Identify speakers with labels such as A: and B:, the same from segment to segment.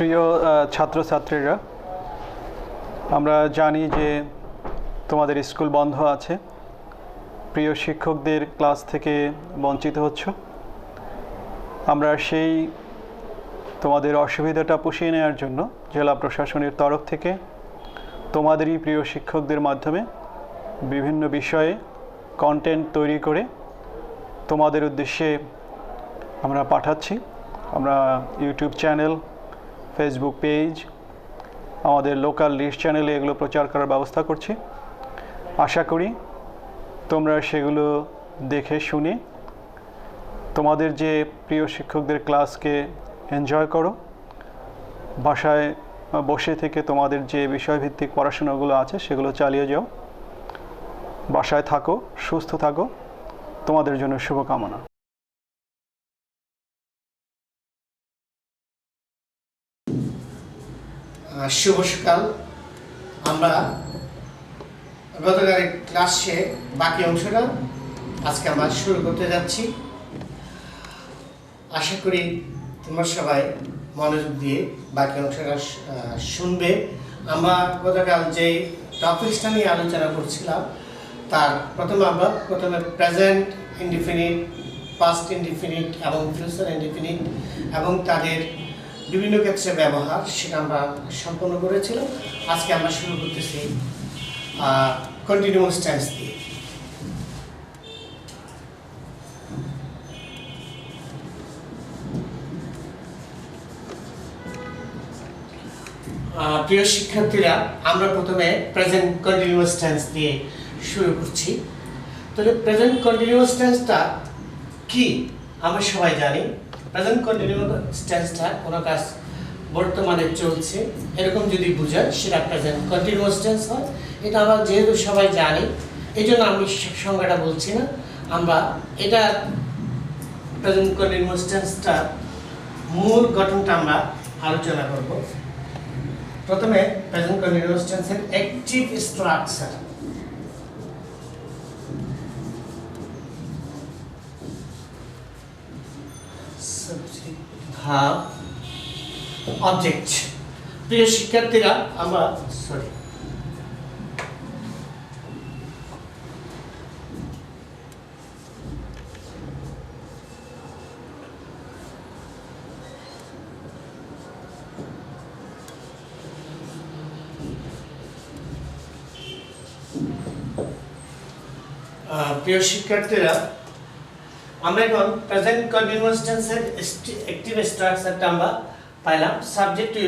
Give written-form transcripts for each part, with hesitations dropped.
A: প্রিয় ছাত্রছাত্রীরা, আমরা জানি যে তোমাদের স্কুল বন্ধ আছে, প্রিয় শিক্ষকদের ক্লাস থেকে বঞ্চিত হচ্ছ। আমরা সেই তোমাদের অসুবিধাটা পুষিয়ে নেওয়ার জন্য জেলা প্রশাসনের তরফ থেকে তোমাদেরই প্রিয় শিক্ষকদের মাধ্যমে বিভিন্ন বিষয়ে কন্টেন্ট তৈরি করে তোমাদের উদ্দেশ্যে আমরা পাঠাচ্ছি। আমরা ইউটিউব চ্যানেল, ফেসবুক পেজ, আমাদের লোকাল লিস্ট চ্যানেলে এগুলো প্রচার করার ব্যবস্থা করছি। আশা করি তোমরা সেগুলো দেখে শুনে তোমাদের যে প্রিয় শিক্ষকদের ক্লাসকে এনজয় করো। বাসায় বসে থেকে তোমাদের যে বিষয়ভিত্তিক পড়াশোনাগুলো আছে সেগুলো চালিয়ে যাও। বাসায় থাকো, সুস্থ থাকো, তোমাদের জন্য শুভকামনা।
B: শুভ সকাল। আমরা গতকালের ক্লাসে বাকি অংশটা আজকে আমরা শুরু করতে যাচ্ছি। আশা করি তোমরা সবাই মনোযোগ দিয়ে বাকি অংশটা শুনবে। আমরা গতকাল যে টপিকসটা নিয়ে আলোচনা করছিলাম তার প্রথমে প্রেজেন্ট ইনডিফিনিট, পাস্ট ইনডিফিনিট এবং ফিউচার ইনডিফিনিট এবং তাদের বিভিন্ন ক্ষেত্রে ব্যবহার সেটা আমরা সম্পন্ন করেছিলাম। আজকে আমরা শুরু করতেছি কন্টিনিউয়াস টেন্স দিয়ে। প্রিয় শিক্ষার্থীরা, আমরা প্রথমে প্রেজেন্ট কন্টিনিউয়াস টেন্স দিয়ে শুরু করছি। তাহলে প্রেজেন্ট কন্টিনিউয়াস টেন্সটা কি আমরা সবাই জানি। প্রেজেন্ট কন্টিনিউয়াস টেন্সটা কোনো কাজ বর্তমানে চলছে এরকম যদি বোঝায় সেটা প্রেজেন্ট কন্টিনিউয়াস টেন্স হয়। এটা আমরা যেহেতু সবাই জানি এই জন্য আমি সংজ্ঞাটা বলছি না। আমরা এটা প্রেজেন্ট কন্টিনিউয়াস টেন্সটার মূল গঠনটা আমরা আলোচনা করব। প্রথমে প্রেজেন্ট কন্টিনিউয়াস টেন্সের অ্যাক্টিভ স্ট্রাকচার। Verb, object. প্রিয় শিক্ষার্থীরা, আমরা প্রিয় শিক্ষার্থীরা, আমরা এখন প্রেজেন্ট কন্টিনিউয়াস টেন্সের অ্যাক্টিভ স্ট্রাকচারটা আমরা পাইলাম। সাবজেক্ট টু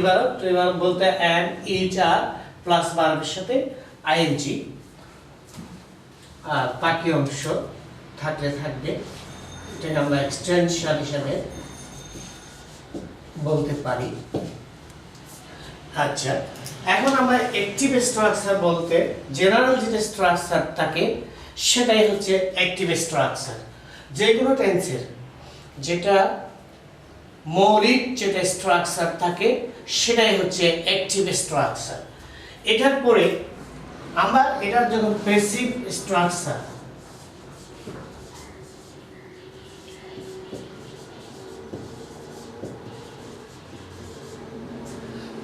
B: ভার্ব বলতে অ্যাম, ইজ, আর প্লাস ভার্বের সাথে আইএনজি, আর বাকি অংশ থাকলে থাকবে। এটাকে আমরা এক্সটেনশন হিসাবে বলতে পারি। আচ্ছা, এখন আমরা অ্যাক্টিভ স্ট্রাকচার বলতে জেনারেল যেটা স্ট্রাকচার থাকে সেটাই হচ্ছে অ্যাক্টিভ স্ট্রাকচার। যে কোনো টেন্সের যেটা মৌলিক যেটা স্ট্রাকচার থাকে সেটাই হচ্ছে অ্যাক্টিভ স্ট্রাকচার। এটার পরে আমরা এটার জন্য প্যাসিভ স্ট্রাকচার,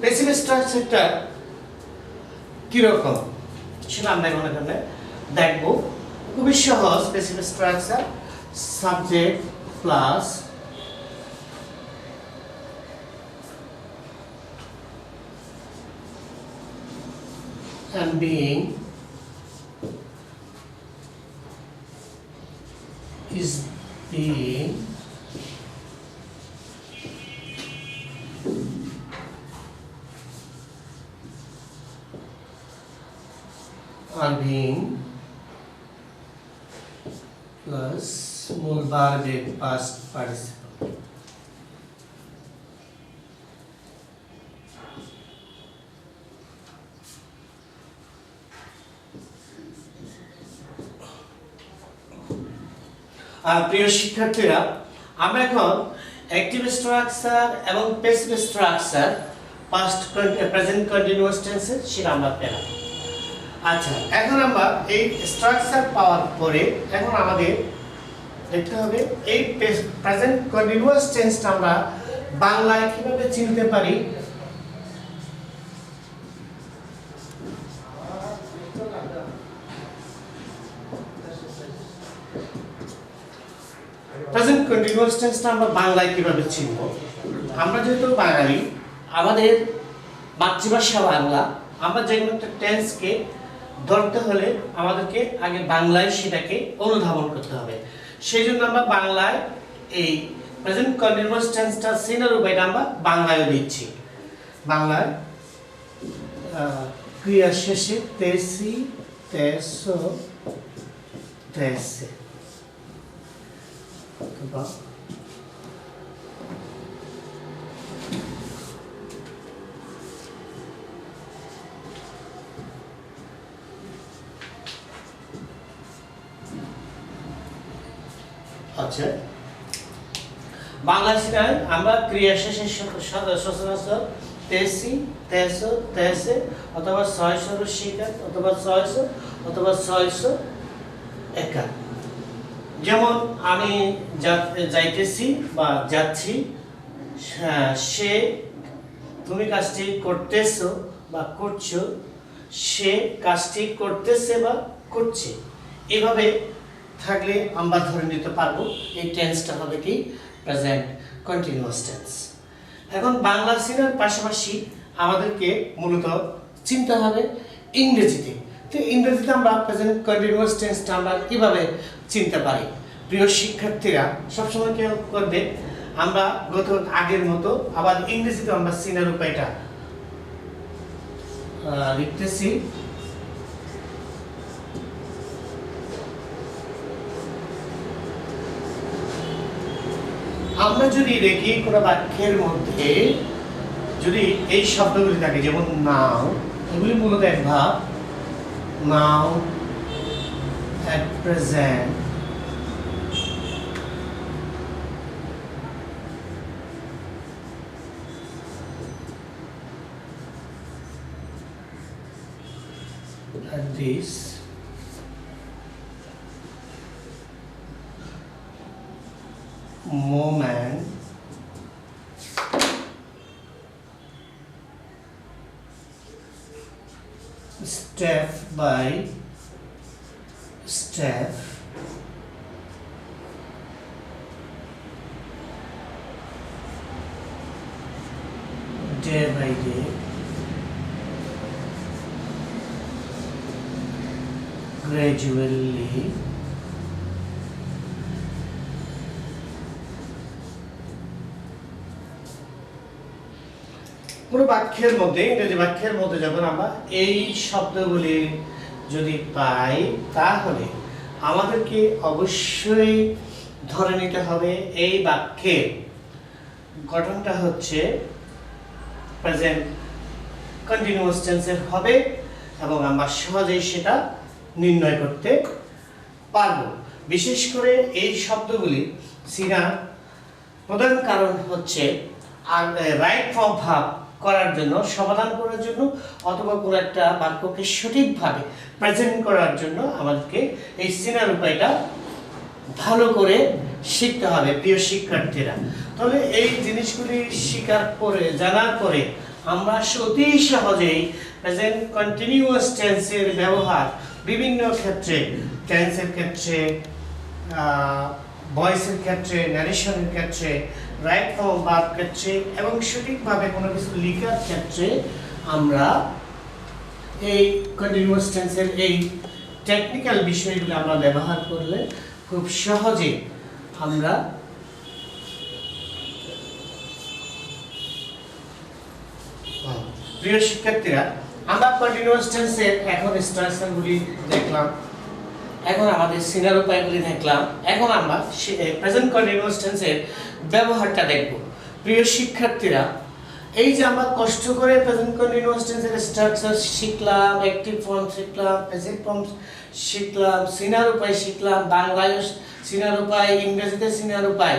B: প্যাসিভ স্ট্রাকচারটা কিরকম সেটা আমরা এখানে দেখবো। খুবই সহজ। Passive structure subject plus and being is being are being plus মূল ভার্বের past participle। প্রিয় শিক্ষার্থীরা, আমরা এখন অ্যাক্টিভ স্ট্রাকচার এবং passive structure past present continuous টেন্সে সেটা আমরা পেলাম। আচ্ছা, এখন আমরা এই স্ট্রাকচার পাওয়ার পরে এখন আমাদের দেখতে হবে এই প্রেজেন্ট কন্টিনিউয়াস টেন্সটা আমরা বাংলায় কিভাবে চিনতে পারি কন্টিনিউয়াস টেন্সটা আমরা বাংলায় কিভাবে চিনব? আমরা যেহেতু বাঙালি, আমাদের মাতৃভাষা বাংলা, আমরা যে কোনো একটা টেন্সকে ধরতে হলে আমাদেরকে আগে বাংলায় সেটাকে অনুধাবন করতে হবে। সেই জন্য আমরা বাংলায় এই প্রেজেন্ট কন্টিনিউয়াস টেন্সটা সিনার উপায়টা আমরা বাংলায় দিচ্ছি। বাংলায় ক্রিয়া শেষে তেসি, তেসো, তেসে। আচ্ছা, বাংলা সিনায় আমরা ক্রিয়া শেষে সচরাচর তেসি, তেসো, তেসে অথবা ছয়শো শিকার অথবা ছয়শো অথবা ছয়শো একা। যেমন আমি যাইতেছি বা যাচ্ছি, সে, তুমি কাজটি করতেছো বা করছো, সে কাজটি করতেছে বা করছে। এভাবে থাকলে আমরা ধরে নিতে পারবো এই টেন্সটা হবে কি প্রেজেন্ট কন্টিনিউয়াস টেন্স। এখন বাংলা সিনার পাশাপাশি আমাদেরকে মূলত চিন্তা হবে ইংরেজিতে। তো ইংরেজিতে আমরা প্রেজেন্ট কন্টিনিউয়াস টেন্সটা আমরা কীভাবে চিনতে পারি? প্রিয় শিক্ষার্থীরা সবসময় কেউ করবে, আমরা আগের মতো আবার ইংরেজিতে আমরা সিনার উপায়টা লিখতেছি। আমরা যদি দেখি কোনো বাক্যের মধ্যে যদি এই শব্দগুলি থাকে, যেমন নাও, এগুলি মূলত এক ভাব। নাও, at present, at this, moment, step by step, day by day, gradually, পুরো বাক্যের মধ্যে, ইংরেজি বাক্যের মধ্যে যখন আমরা এই শব্দগুলি যদি পাই, তাহলে আমাদেরকে অবশ্যই ধরে নিতে হবে এই বাক্যের গঠনটা হচ্ছে প্রেজেন্ট কন্টিনিউয়াস টেন্সের হবে এবং আমরা সহজেই সেটা নির্ণয় করতে পারবো। বিশেষ করে এই শব্দগুলি চিনার প্রধান কারণ হচ্ছে আর রাইট ফর্ম ভাব করার জন্য, সমাধান করার জন্য অথবা কোনো একটা বাক্যকে সঠিকভাবে প্রেজেন্ট করার জন্য আমাদেরকে এই চিনার উপায়টা ভালো করে শিখতে হবে প্রিয় শিক্ষার্থীরা। তাহলে এই জিনিসগুলি শিকার করে জানার পরে আমরা অতি সহজেই প্রেজেন্ট কন্টিনিউয়াস টেন্সের ব্যবহার বিভিন্ন ক্ষেত্রে, টেন্সের ক্ষেত্রে, ভয়েসের ক্ষেত্রে, ন্যারেশনের ক্ষেত্রে, রাইট ফর্ম ভার্ব ক্ষেত্রে এবং সঠিকভাবে কোনো কিছু লেখার ক্ষেত্রে আমরা এই কন্টিনিউয়াস টেন্সের এই টেকনিক্যাল বিষয়গুলো আমরা ব্যবহার করলে খুব সহজে আমরা প্রিয় শিক্ষার্থীরা, আমরা কন্টিনিউয়াস টেন্সের এখন স্ট্রাকচারগুলি দেখলাম, এখন আমাদের সিনার উপায়গুলি দেখলাম, এখন আমরা প্রেজেন্ট কন্টিনিউয়াস টেন্সের ব্যবহারটা দেখব। প্রিয় শিক্ষার্থীরা, এই যে আমরা কষ্ট করে প্রেজেন্ট কন্টিনিউয়াস টেন্সের স্ট্রাকচার শিখলাম, অ্যাক্টিভ ফর্ম শিখলাম, প্যাসিভ ফর্ম শিখলাম, সিনার উপায় শিখলাম, বাংলায় সিনার উপায়, ইংরেজিতে সিনার উপায়,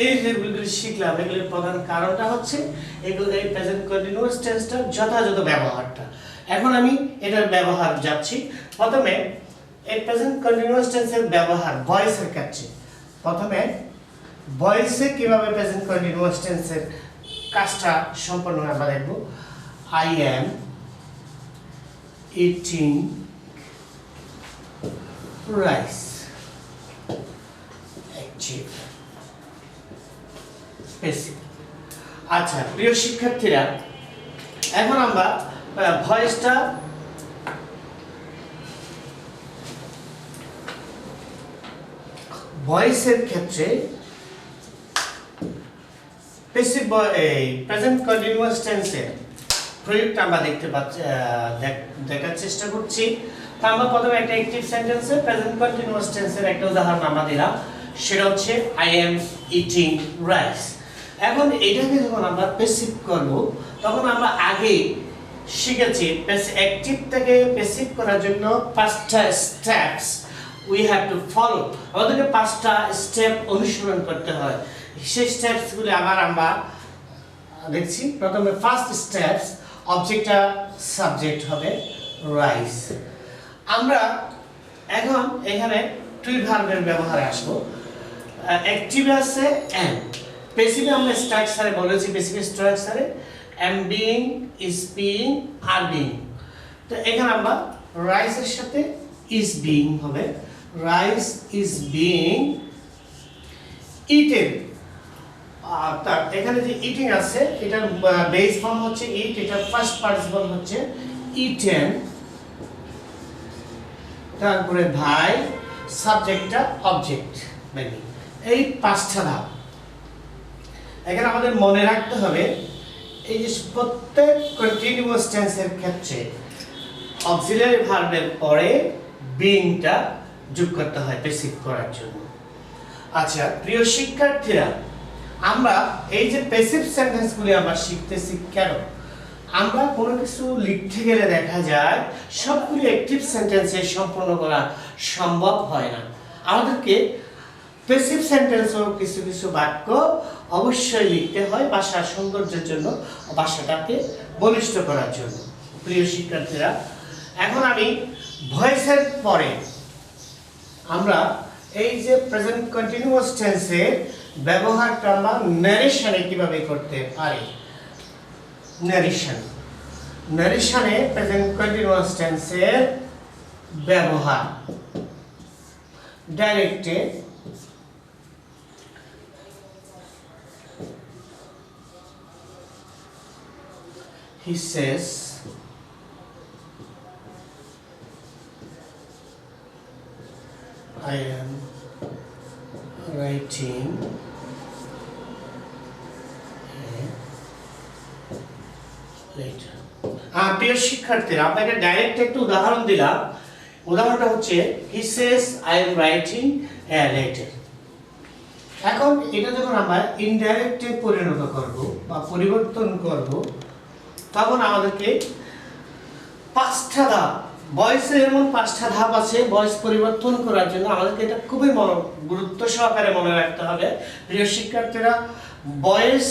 B: এই যেগুলি শিখলাম, এগুলির প্রধান কারণটা হচ্ছে এগুলো এই প্রেজেন্ট কন্টিনিউয়াস টেন্সটার যথাযথ ব্যবহারটা। এখন আমি এটার ব্যবহার যাচ্ছি। প্রথমে এই প্রেজেন্ট কন্টিনিউয়াস টেন্সের ব্যবহার ভয়েসের ক্ষেত্রে, প্রথমে ভয়েসে কিভাবে প্রেজেন্ট কন্টিনিউয়াস টেন্সের কাজটা সম্পন্ন হয় আমরা দেখব। I am eating rice, active. Passive. আচ্ছা প্রিয় শিক্ষার্থীরা, এখন আমরা ভয়েসটা ভয়েসের ক্ষেত্রে প্যাসিভ প্রেজেন্ট কন্টিনিউয়াস টেন্সের প্রয়োগটা আমরা দেখতে পাচ্ছি, দেখার চেষ্টা করছি। তো আমরা প্রথমে একটা অ্যাক্টিভ সেন্টেন্সে প্রেজেন্ট কন্টিনিউয়াস টেন্সের একটা উদাহরণ আমরা দিলাম, সেটা হচ্ছে আই এম ইটিং রাইস। এখন এটাকে যখন আমরা প্যাসিভ করব, তখন আমরা আগে শিখেছি অ্যাক্টিভ থেকে প্যাসিভ করার জন্য 5টা steps we have to follow. আমাদেরকে 5টা স্টেপ অনুসরণ করতে হয়। সেই স্টেপসগুলি আবার আমরা দেখছি। প্রথমে ফার্স্ট স্টেপস, অবজেক্টটা সাবজেক্ট হবে রাইস। আমরা এখন এখানে টুই ভার্বের ব্যবহারে আসবো। অ্যাক্টিভ আছে এম, প্যাসিভে আমরা স্ট্রাকচারে বলেছি, বেসিক স্ট্রাকচারে am being, is being, are being. তো এখানে আমরা রাইসের সাথে ইজ বিইং হবে, রাইস ইজ বিইং ইটেন। তার এখানে যে ইটিং আছে, এটার বেস ফর্ম হচ্ছে ইট, এটার ফার্স্ট পার্টিসিপল হচ্ছে ইটেন, তারপরে ভাই, সাবজেক্টটা অবজেক্ট মেনি। এই 5টা ধাপ এখানে আমাদের মনে রাখতে হবে। এই যে প্রত্যেক কন্টিনিউয়াস টেন্সের ক্ষেত্রে অক্সিলারি ভার্বের পরে বিইংটা যোগ করতে হয় প্যাসিভ করার জন্য। আচ্ছা প্রিয় শিক্ষার্থীরা, আমরা এই যে প্যাসিভ সেন্টেন্সগুলি আমরা শিখতেছি কেন? আমরা কোনো কিছু লিখতে গেলে দেখা যায় সবগুলি অ্যাক্টিভ সেন্টেন্সে সম্পূর্ণ করা সম্ভব হয় না। আমাদেরকে প্যাসিভ সেন্টেন্সও কিছু কিছু বাক্য অবশ্যই লিখতে হয় ভাষার সৌন্দর্যের জন্য, ভাষাটাকে বলিষ্ঠ করার জন্য। প্রিয় শিক্ষার্থীরা, এখন আমি ভয়েসের পরে আমরা এই যে প্রেজেন্ট কন্টিনিউয়াস টেন্সের ব্যবহারটা আমরা ন্যারেশনে কিভাবে করতে পারি। ন্যারেশনে প্রেজেন্ট কন্টিনিউয়াস টেন্সের ব্যবহার ডাইরেক্টে he says I am writing later. প্রিয় শিক্ষার্থীরা, আপনাকে ডাইরেক্ট একটা উদাহরণ দিলাম। উদাহরণটা হচ্ছে he says I am writing later. এখন এটা যখন আমরা ইনডাইরেক্টে পরিণত করব বা পরিবর্তন করব, তখন আমাদেরকে 5টা ধাপ, ভয়েসের এমন 5টা ধাপ আছে ভয়েস পরিবর্তন করার জন্য। আমাদেরকে এটা খুবই গুরুত্ব সহকারে মনে রাখতে হবে। প্রিয় শিক্ষার্থীরা, ভয়েস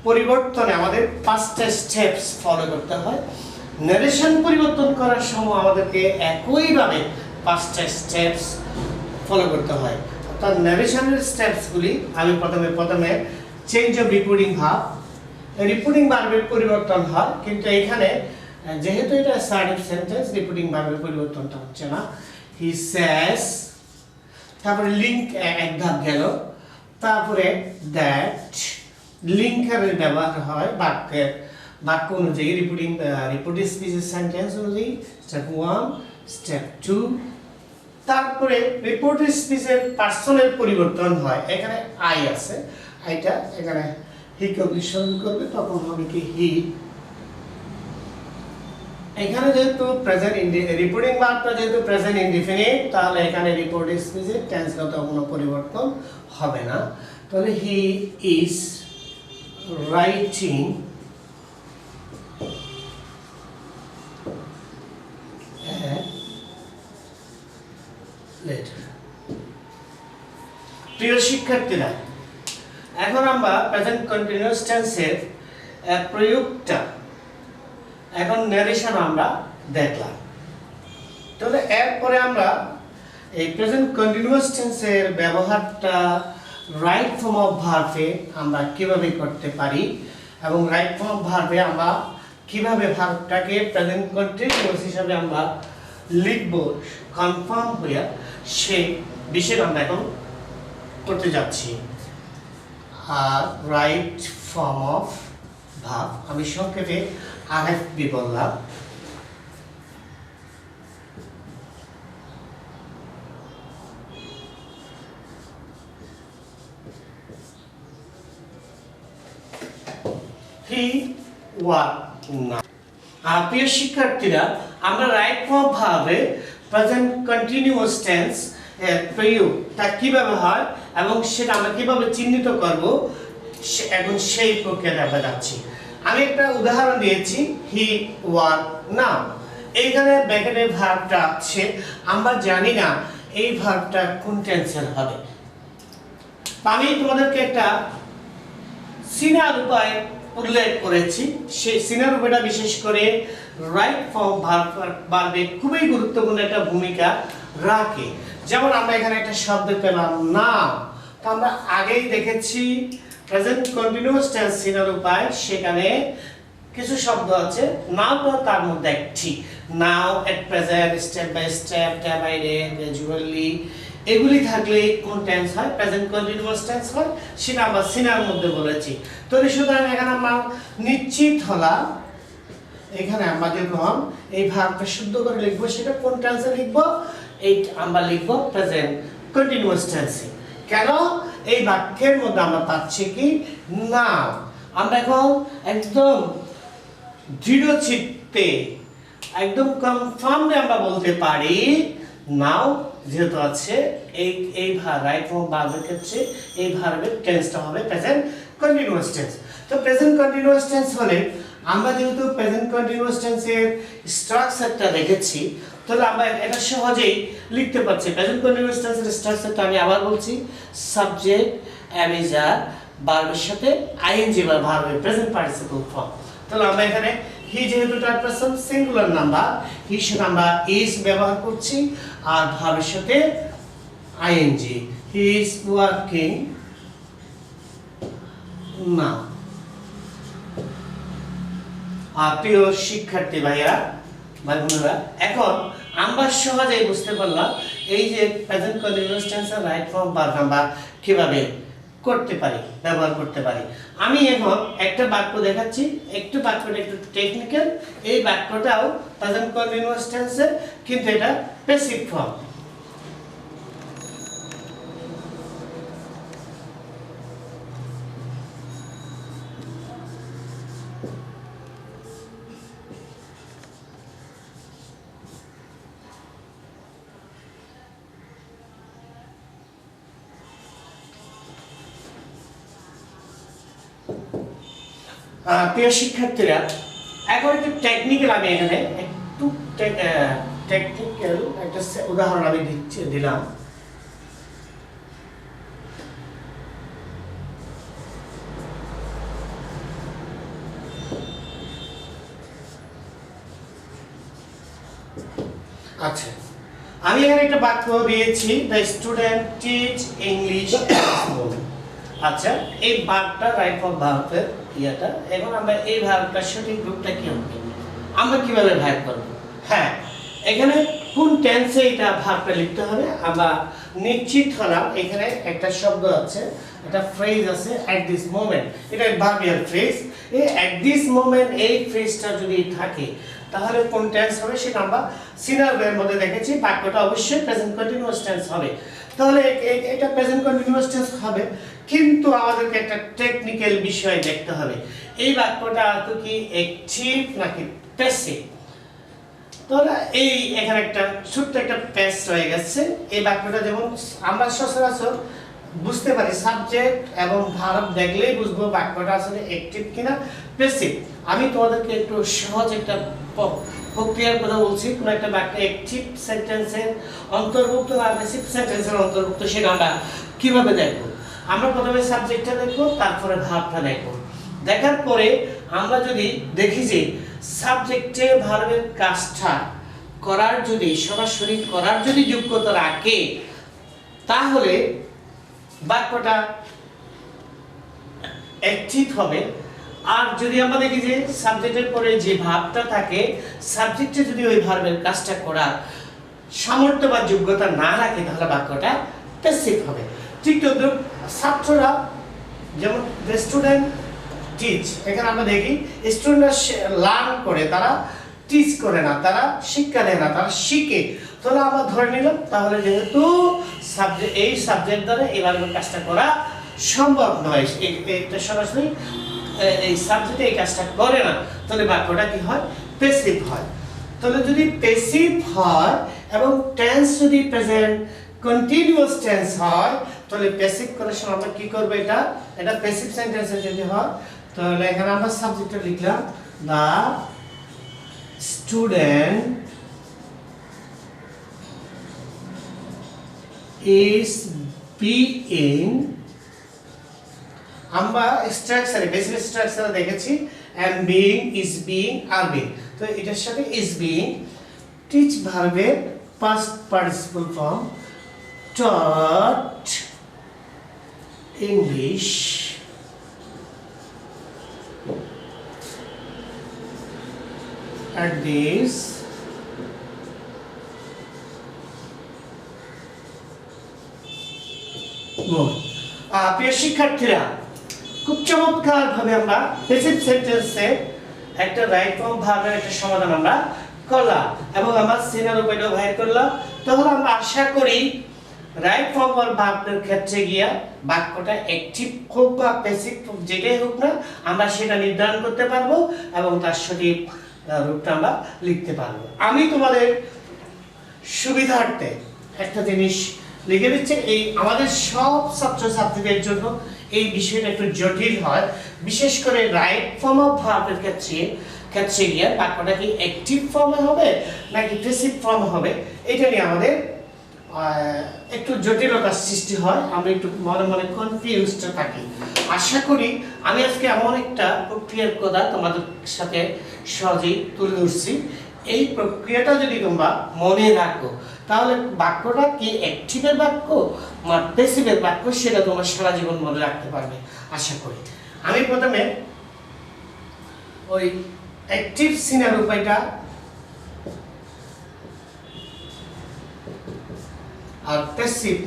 B: পরিবর্তনে আমাদের 5টা স্টেপস ফলো করতে হয়। ন্যারেশন পরিবর্তন করার সময় আমাদেরকে একইভাবে 5টা স্টেপস ফলো করতে হয়। অর্থাৎ ন্যারেশনের স্টেপসগুলি আমি প্রথমে change of reporting verb, reporting ভার্বের পরিবর্তন হয়, কিন্তু এখানে যেহেতু এটা অ্যাসার্টিভ সেন্টেন্স, রিপোর্টিং ভার্বের পরিবর্তনটা হচ্ছে না। হি সেজ, তারপরে লিঙ্ক এক ধাপ গেল, তারপরে দ্যাট, লিঙ্কের ব্যবহার হয় বাক্য অনুযায়ী, রিপোর্টিং স্পিচের সেন্টেন্স অনুযায়ী। স্টেপ 1, স্টেপ 2, তারপরে রিপোর্টিং স্পিচের পার্সনের পরিবর্তন হয়। এখানে আই আছে, আইটা এখানে হি কে অনুসরণ করবে, তখন হবে কি হি। এখানে যেহেতু প্রেজেন্ট রিপোর্টিং ভার্বটা যেহেতু প্রেজেন্ট ইনডিফিনিট, তাহলে এখানে রিপোর্টিং স্পিচে টেন্সগত কোনো পরিবর্তন হবে না। তাহলে হি ইজ রাইটিং লেটার। প্রিয় শিক্ষার্থীরা, এখন আমরা প্রেজেন্ট কন্টিনিউয়াস টেন্সের প্রয়োগটা, এখন ন্যারেশন আমরা দেখলাম। তাহলে এরপরে আমরা এই প্রেজেন্ট কন্টিনিউয়াস টেন্সের ব্যবহারটা রাইট ফর্ম অফ ভার্বে আমরা কিভাবে করতে পারি, এবং রাইট ফর্ম অফ ভার্বে আমরা কিভাবে ভার্বটাকে প্রেজেন্ট কন্টিনিউয়াস হিসাবে আমরা লিখব কনফার্ম হয়ে, সেই বিষয়ে আমরা এখন করতে যাচ্ছি। রাইট ফর্ম অফ ভার্ব, আমি সংক্ষেপে আরএফবি বললাম। হি ওয়ার না। প্রিয় শিক্ষার্থীরা, আমরা রাইট ফর্ম ভার্বে প্রেজেন্ট কন্টিনিউয়াস টেন্স এর প্রয়োগটা কিভাবে হয় এবং সেটা আমরা কিভাবে চিহ্নিত করব এখন সেই প্রক্রিয়াটা আমরা যাচ্ছি। আমি একটা উদাহরণ দিয়েছি, হি ওয়ার নাও। এইখানে ব্র্যাকেটের ভার্বটা আছে, আমরা জানি না এই ভার্বটা কোন টেন্সের হবে। আমি তোমাদেরকে একটা সিনার উপায় উল্লেখ করেছি, সেই সিনার উপায়টা বিশেষ করে রাইট ফর্ম ভার্বে খুবই গুরুত্বপূর্ণ একটা ভূমিকা রাখে। যেমন আমরা এখানে একটা শব্দ পেলাম নাও, তো আমরা আগেই দেখেছি প্রেজেন্ট কন্টিনিউয়াস টেন্স সিনার উপায়, সেখানে কিছু শব্দ আছে, নাও তো তার মধ্যে একটি। Now, at present, step by step, day by day, gradually, এগুলি থাকলে কোন টেন্স হয়? প্রেজেন্ট কন্টিনিউয়াস টেন্স হয়, সেটা আমরা সিনার মধ্যে বলেছি। তো সুতরাং এখানে আমরা নিশ্চিত হলাম, এখানে আমরা যখন এই ভার্বটা শুদ্ধ করে লিখবো, সেটা কোন টেন্সে লিখবো? এই আমরা লিখবো প্রেজেন্ট কন্টিনিউয়াস টেন্সে। কেন? এই বাক্যের মধ্যে আমরা পাচ্ছি কি নাও। আমরা এখন একদম দৃঢ় চিত্তে, একদম কনফার্মলি আমরা বলতে পারি নাও যেহেতু আছে, এই রাইট ফর্ম ভার্বের ক্ষেত্রে এই ভার্বের টেন্সটা হবে প্রেজেন্ট কন্টিনিউয়াস টেন্স। তো প্রেজেন্ট কন্টিনিউয়াস টেন্স হলে আমরা যেহেতু প্রেজেন্ট কন্টিনিউয়াস টেন্সের স্ট্রাকচারটা দেখেছি, তাহলে আমরা এটা সহজেই লিখতে পারছি। প্রেজেন্ট কন্টিনিউয়াস টেন্সের স্ট্রাকচারটা আমি আবার বলছি, সাবজেক্ট অ্যামিজার ভার্বের সাথে আইএনজি বা ভার্বের প্রেজেন্ট পার্টিসিপল ফর্ম। তাহলে আমরা এখানে হি যেহেতু third person singular number, he সাথে আমরা ইজ ব্যবহার করছি, আর ভার্বের সাথে ING. He is working now. প্রিয় শিক্ষার্থী ভাইয়া ভাই বোনেরা, এখন আমরা সহজেই বুঝতে পারলাম এই যে প্রেজেন্ট কন্টিনিউয়াস টেন্সের রাইট ফর্ম ভার্ব আমরা কিভাবে করতে পারি, ব্যবহার করতে পারি। আমি এখন একটা বাক্য দেখাচ্ছি, একটু বাক্যটা একটু টেকনিক্যাল। এই বাক্যটাও প্রেজেন্ট কন্টিনিউয়াস টেন্সে, কিন্তু এটা প্যাসিভ ফর্ম। প্রিয় শিক্ষার্থীরা, এখন একটু টেকনিক্যাল, আমি এখানে একটু টেকনিক্যাল একটা উদাহরণ আমি দিলাম। আচ্ছা, আমি এখানে একটা বাক্য দিয়েছি, দ্য স্টুডেন্ট টিচ ইংলিশ। আচ্ছা, এই ভার্বটা রাইট ফর্ম ভার্বের ইয়াটা, এখন আমরা এই ভার্বটার সঠিক রূপটা কি হবে, আমরা কিভাবে ভার্ব করব? হ্যাঁ, এখানে কোন টেন্সে এটা ভার্বটা লিখতে হবে আমরা নিশ্চিত হলাম। এখানে একটা শব্দ আছে, একটা ফ্রেজ আছে, এট দিস মোমেন্ট, এটা ভার্বিয়াল ফ্রেজ। এই এট দিস মোমেন্ট এই ফ্রেজটা যদি থাকে, তাহলে কোন টেন্স হবে সেটা আমরা সিনার ওয়ের মধ্যে দেখেছি। বাক্যটা অবশ্যই প্রেজেন্ট কন্টিনিউয়াস টেন্স হবে। তাহলে এটা প্রেজেন্ট কন্টিনিউয়াস টেন্স হবে, কিন্তু আমাদেরকে একটা টেকনিক্যাল বিষয় দেখতে হবে, এই বাক্যটা তো কি অ্যাকটিভ নাকি প্যাসিভ। তাহলে এই এখানে একটা ছোট্ট একটা প্যাস রয়ে গেছে। এই বাক্যটা যেমন আমরা সচরাচর বুঝতে পারি, সাবজেক্ট এবং ভার্ব দেখলেই বুঝবো বাক্যটা আসলে অ্যাকটিভ কিনা প্যাসিভ। আমি তোমাদেরকে একটু সহজ একটা প্রক্রিয়ার কথা বলছি। কোন একটা বাক্য অ্যাকটিভ সেন্টেন্সের অন্তর্ভুক্ত না প্যাসিভ সেন্টেন্সের অন্তর্ভুক্ত, সেটা আমরা কিভাবে দেখবো? আমরা প্রথমে সাবজেক্টটা দেখবো, তারপরে ভার্বটা দেখবো। দেখার পরে আমরা যদি দেখি যে সাবজেক্টে ভার্বের কাজটা করার যদি সরাসরি করার যদি যোগ্যতা রাখে, তাহলে বাক্যটা অ্যাকটিভ হবে। আর যদি আমরা দেখি যে সাবজেক্টের পরে যে ভার্বটা থাকে, সাবজেক্টে যদি ওই ভার্বের কাজটা করার সামর্থ্য বা যোগ্যতা না রাখে, তাহলে বাক্যটা প্যাসিভ হবে। ঠিক তদ্রুপ ছাত্ররা যেমন দ্য স্টুডেন্ট টিচ, এখানে আমরা দেখি স্টুডেন্টরা লার্ন করে, তারা টিচ করে না, তারা শিক্ষা দেয় না, তারা শিখে। তাহলে আমরা ধরে নিলাম, তাহলে যেহেতু এই সাবজেক্ট দ্বারা এবার কাজটা করা সম্ভব নয়, এটা সরাসরি এই সাবজেক্টে এই কাজটা করে না, তাহলে বাক্যটা কি হয়? প্যাসিভ হয়। তাহলে যদি প্যাসিভ হয় এবং টেন্স যদি প্রেজেন্ট কন্টিনিউয়াস টেন্স হয়, তাহলে প্যাসিভ করার সময় আমরা কি করব? এটা প্যাসিভ সেন্টেন্সে যদি হয়, তাহলে এখানে আমরা সাবজেক্টটা লিখলাম দা স্টুডেন্ট is being, আমরা স্ট্রাকচারে বেসিক স্ট্রাকচারে দেখেছি am being, is being, are being, তো এটার সাথে is being teach ভার্বের past participle form taught English at this প্রিয় শিক্ষার্থীরা, খুব চমৎকার ভাবে আমরা প্যাসিভ সেন্টেন্সে একটা রাইট ফর্ম ভার্বের একটা সমাধান আমরা করলাম এবং আমরা সিনারিও উপায়টাও বাইর করলাম। তখন আমরা আশা করি রাইট ফর্ম ভার্বের ক্ষেত্রে গিয়া বাক্যটা অ্যাকটিভ হোক বা প্যাসিভ হোক, যেটাই হোক না, আমরা সেটা নির্ধারণ করতে পারবো এবং তার সঠিক রূপটা আমরা লিখতে পারবো। আমি তোমাদের সুবিধার্থে একটা জিনিস লিখে দিচ্ছে, এই আমাদের সব ছাত্রছাত্রীদের জন্য এই বিষয়টা একটু জটিল হয়, বিশেষ করে রাইট ফর্ম অফ ভার্বের ক্ষেত্রে গিয়ে বাক্যটা কি অ্যাকটিভ ফর্মে হবে নাকি প্যাসিভ ফর্মে হবে, এটা নিয়ে আমাদের একটু জটিলতার সৃষ্টি হয়, আমরা একটু মনে মনে কনফিউজড থাকি। আশা করি আমি আজকে এমন একটা প্রক্রিয়ার কথা তোমাদের সাথে সহজেই তুলে ধরছি, এই প্রক্রিয়াটা যদি তোমরা মনে রাখো, তাহলে বাক্যটা কি অ্যাকটিভের বাক্য না প্যাসিভের বাক্য, সেটা তোমরা সারা জীবন মনে রাখতে পারবে আশা করি। আমি প্রথমে ওই অ্যাকটিভ সিনার উপায়টা আর প্যাসিভ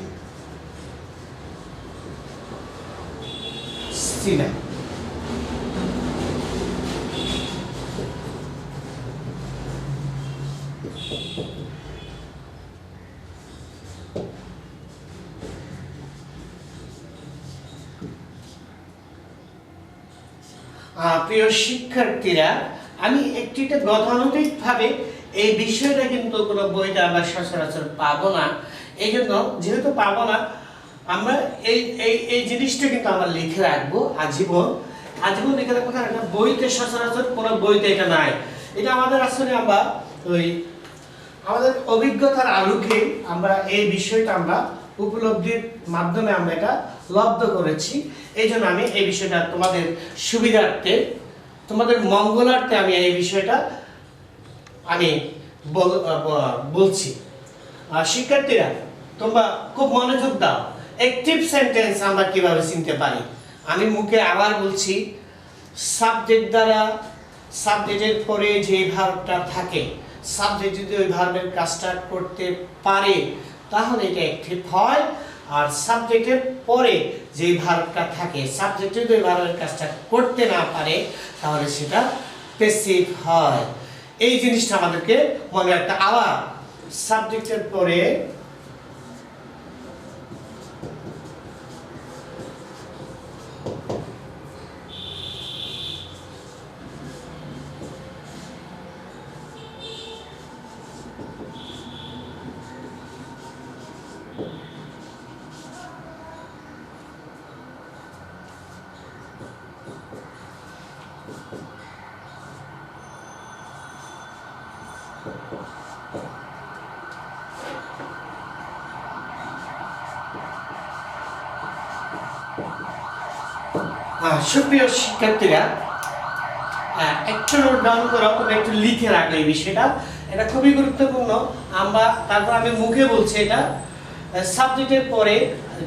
B: সিনার প্রিয় শিক্ষার্থীরা, আমি একটিটা গতানুগতিকভাবে এই বিষয়টা কিন্তু কোনো বইতে আমরা সচরাচর পাবো না, এই জন্য যেহেতু পাবো না, আমরা এই জিনিসটা কিন্তু আমরা লিখে রাখবো আজীবন লিখে রাখবো, কারণ এটা বইতে সচরাচর কোনো বইতে এটা নাই। এটা আমাদের আসলে আমরা ওই আমাদের অভিজ্ঞতার আলোকে আমরা এই বিষয়টা আমরা উপলব্ধির মাধ্যমে আমরা এটা লব্ধ করেছি। এই জন্য আমি এই বিষয়টা তোমাদের সুবিধার্থে, তোমাদের মঙ্গলার্থে আমি এই বিষয়টা আমি বলছি। শিক্ষার্থীরা, তোমরা খুব মনোযোগ দাও। অ্যাকটিভ সেন্টেন্স আমরা কিভাবে চিনতে পারি? আমি মুখে আবার বলছি, সাবজেক্ট দ্বারা সাবজেক্টের পরে যে ভার্বটা থাকে, সাবজেক্ট যদি ওই ভার্বের কাজটা করতে পারে তাহলে এটা অ্যাকটিভ হয়, আর সাবজেক্টের পরে যে ভার্বটা থাকে, সাবজেক্ট যদি ওই ভার্বের কাজটা করতে না পারে তাহলে সেটা প্যাসিভ হয়। এই জিনিসটা আমাদেরকে মনে রাখতে। আবার সাবজেক্টের পরে সুপ্রিয় শিক্ষার্থীরা, একটু নোট ডাউন করো, তবে একটু লিখে রাখলে এই বিষয়টা, এটা খুবই গুরুত্বপূর্ণ। আমরা তারপর আমি মুখে বলছি, এটা সাবজেক্টের পরে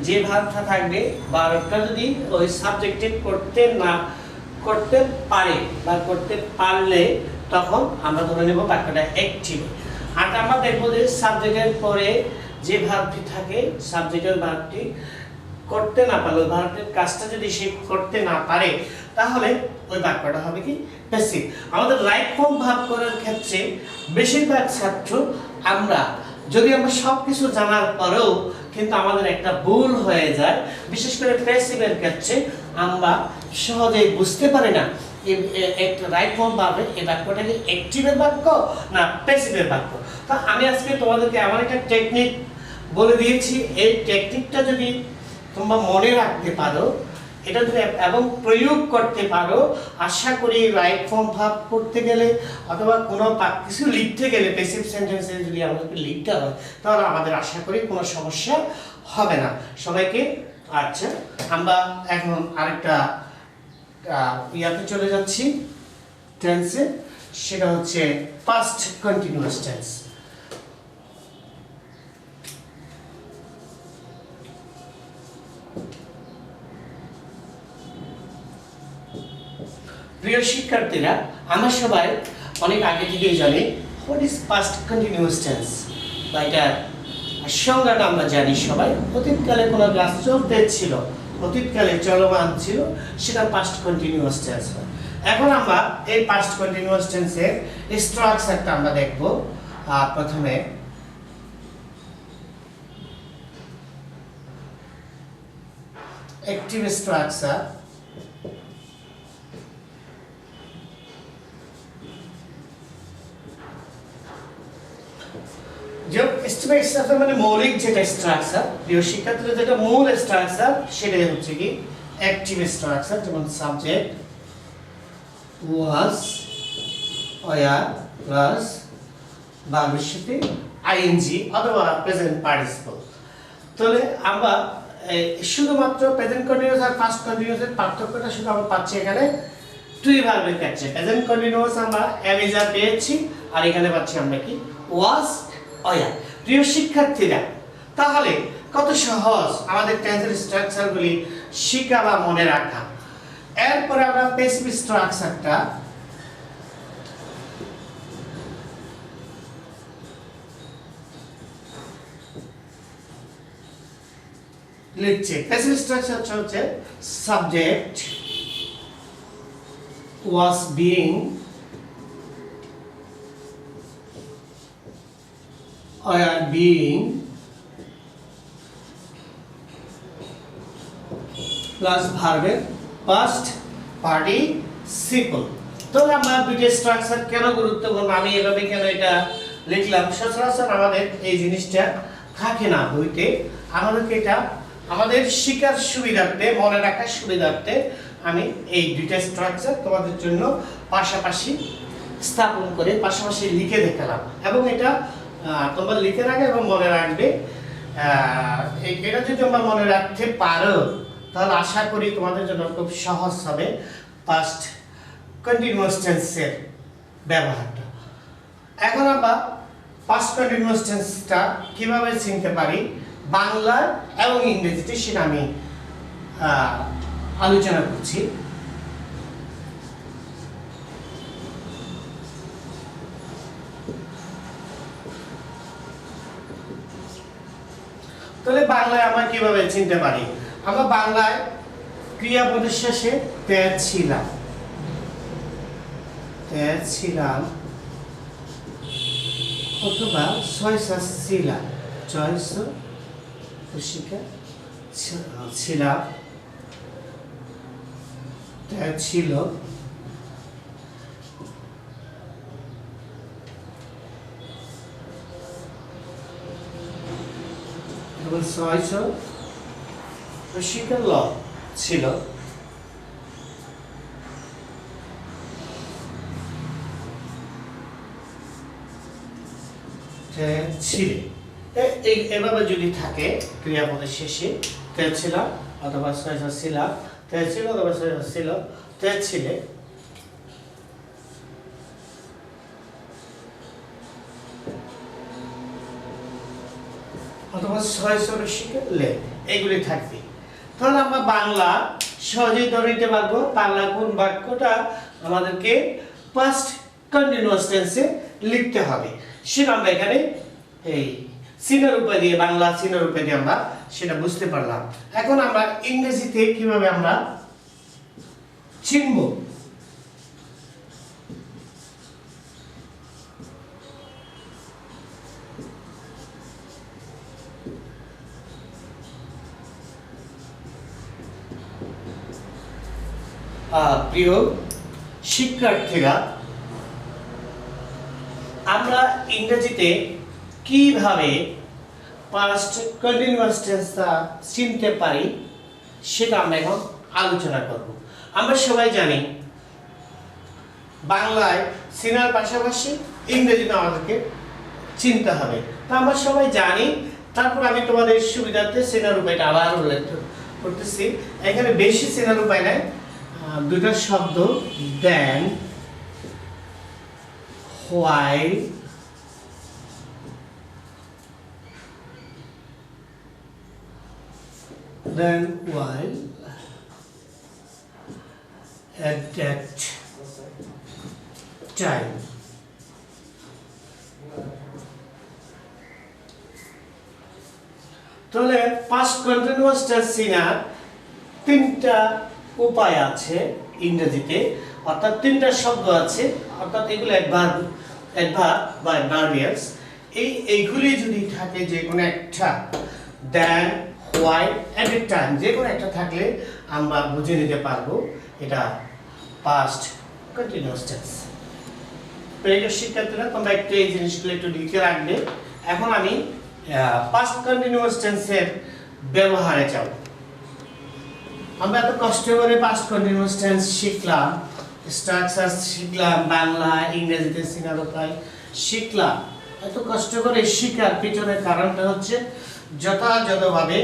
B: যে ভার্বটা থাকবে, ভার্বটা যদি ওই সাবজেক্টে করতে পারে বা করতে পারলে তখন আমরা ধরে নেব বাক্যটা অ্যাকটিভ। আর আমরা দেখবো যে সাবজেক্টের পরে যে ভার্বটি থাকে, সাবজেক্টের ভার্বটি করতে না পারলে ওই ভার্বের কাজটা যদি সে করতে না পারে তাহলে ওই বাক্যটা হবে কি প্যাসিভ। আমাদের রাইট ফর্ম ভার্ব করার ক্ষেত্রে বেশিরভাগ ছাত্র আমরা সব কিছু জানার পরেও কিন্তু আমাদের একটা ভুল হয়ে যায়, বিশেষ করে প্যাসিভের ক্ষেত্রে আমরা সহজেই বুঝতে পারি না একটা রাইট ফর্ম ভার্বে এই বাক্যটা কি অ্যাক্টিভের বাক্য না প্যাসিভের বাক্য। তা আমি আজকে তোমাদেরকে এমন একটা টেকনিক বলে দিয়েছি, এই টেকনিকটা যদি তোমরা মনে রাখতে পারো, এটা যদি এবং প্রয়োগ করতে পারো, আশা করি রাইট ফর্ম ভার্ব করতে গেলে অথবা কোনো কিছু লিখতে গেলে প্যাসিভ সেন্টেন্সে যদি আমাদেরকে লিখতে হয় তাহলে আমাদের আশা করি কোনো সমস্যা হবে না। সবাইকে আচ্ছা, আমরা এখন আরেকটা ইয়াতে চলে যাচ্ছি টেন্সে, সেটা হচ্ছে পাস্ট কন্টিনিউয়াস টেন্স। প্রিয় শিক্ষার্থীরা, আমরা সবাই অনেক আগে থেকেই জানি হোয়াট ইজ পাস্ট কন্টিনিউয়াস টেন্স, বা এটার সংজ্ঞাটা আমরা জানি সবাই। অতীতকালে কোনো কাজ চলতে ছিল, অতীতকালে চলমান ছিল, সেটা পাস্ট কন্টিনিউয়াস টেন্স হয়। এখন আমরা এই পাস্ট কন্টিনিউয়াস টেন্সের স্ট্রাকচারটা আমরা দেখব। প্রথমে অ্যাক্টিভ স্ট্রাকচার, মানে মৌলিক যেটা স্ট্রাকচার, প্রিয় শিক্ষার্থীরা, যেটা মূল স্ট্রাকচার সেটাই হচ্ছে কি অ্যাক্টিভ স্ট্রাকচার। যেমন সাবজেক্ট ওয়াজ, ওয়ার প্লাস ভার্বের সাথে আইএনজি অথবা প্রেজেন্ট পার্টিসিপল। তাহলে আমরা শুধুমাত্র প্রেজেন্ট কন্টিনিউয়াস আর পাস্ট কন্টিনিউয়াসের পার্থক্যটা শুধু আমরা পাচ্ছি এখানে দুই ভার্বের ক্ষেত্রে। প্রেজেন্ট কন্টিনিউয়াস আমরা এম ইজ আর পেয়েছি, আর এখানে পাচ্ছি আমরা কি ওয়াজ, ওয়ার। প্রিয় শিক্ষার্থীরা, তাহলে কত সহজ আমাদের টেন্সের স্ট্রাকচারগুলি শিখা বা মনে রাখা। এরপরে আমরা প্যাসিভ স্ট্রাকচারটা লিখছি। প্যাসিভ স্ট্রাকচার হচ্ছে subject was being, were being plus ভার্বের past participle। তাহলে আমরা দুইটা স্ট্রাকচার কেন গুরুত্বপূর্ণ, আমি এভাবে কেন এটা লিখলাম, সচরাচর আমাদের এই জিনিসটা থাকে না বইতে। আমাদেরকে এটা আমাদের শিকার সুবিধার্থে, মনে রাখার সুবিধার্থে আমি এই দুইটা স্ট্রাকচার তোমাদের জন্য পাশাপাশি স্থাপন করে পাশাপাশি লিখে দেখালাম, এবং এটা তোমরা লিখে রাখবে এবং মনে রাখবে। এটা যদি তোমরা মনে রাখতে পারো তাহলে আশা করি তোমাদের জন্য খুব সহজ হবে পাস্ট কন্টিনিউয়াস টেন্সের ব্যবহারটা। এখন আমরা পাস্ট কন্টিনিউয়াস টেন্সটা কিভাবে চিনতে পারি বাংলা এবং ইংরেজিতে, সেটা আমি আলোচনা করছি। তাহলে বাংলায় আমরা কিভাবে চিনতে পারি? আমরা বাংলায় ক্রিয়াপদের শেষে ছিলাম অথবা ছিলাম, ছিলাম, ছিল, ল ছিল, ছিলে। এভাবে যদি থাকে ক্রিয়াপদের শেষে ছিলাম অথবা ছিলাম, ছিল অথবা ছিল, ছিলে, অথবা লে, এগুলি থাকবে। তাহলে আমরা বাংলা সহজেই ধরে নিতে পারবো বাংলা কোন বাক্যটা আমাদেরকে পাস্ট কন্টিনিউয়াস টেন্সে লিখতে হবে, সেটা আমরা এখানে এই চিহ্ন রূপে দিয়ে, বাংলা চিহ্ন রূপে দিয়ে আমরা সেটা বুঝতে পারলাম। এখন আমরা ইংরেজিতে কিভাবে আমরা চিনব? প্রিয় শিক্ষার্থীরা, আমরা ইংরেজিতে কিভাবে পাস্ট কন্টিনিউয়াস টেন্সটা চিনতে পারি সেটা আমরা এখন আলোচনা করব। আমরা সবাই জানি বাংলায় চেনার পাশাপাশি ইংরেজিতে আমাদেরকে চিনতে হবে, তা আমরা সবাই জানি। তারপর আমি তোমাদের সুবিধার্থে চেনার উপায়টা আবার উল্লেখ করতেছি। এখানে বেশি চেনার উপায় নাই, দুটো শব্দ then, while, then while, at that time. তাহলে পাস্ট কন্টিনিউয়াস টেন্স চেনার তিনটা উপায় আছে ইংরেজিতে, অর্থাৎ তিনটা শব্দ আছে, অর্থাৎ এগুলো অ্যাডভার্ব বা অ্যাডভার্বিয়ালস। এইগুলি যদি থাকে যে কোনো একটা, দেন, হোয়াইল, এট এ টাইম, যে কোনো একটা থাকলে আমরা বুঝে নিতে পারবো এটা পাস্ট কন্টিনিউয়াস টেন্স। প্রিয় শিক্ষার্থীরা, তোমরা একটু এই জিনিসগুলো একটু লিখে রাখবে। এখন আমি পাস্ট কন্টিনিউয়াস টেন্সের ব্যবহারে যাব। আমরা এত কষ্ট করে পাস্ট কন্টিনিউয়াস টেন্স শিখলাম, স্ট্রাকচার শিখলাম, বাংলা ইংরেজিতে চেনার উপায় শিখলাম। এত কষ্ট করে শেখার পিছনের কারণটা হচ্ছে যথাযথভাবে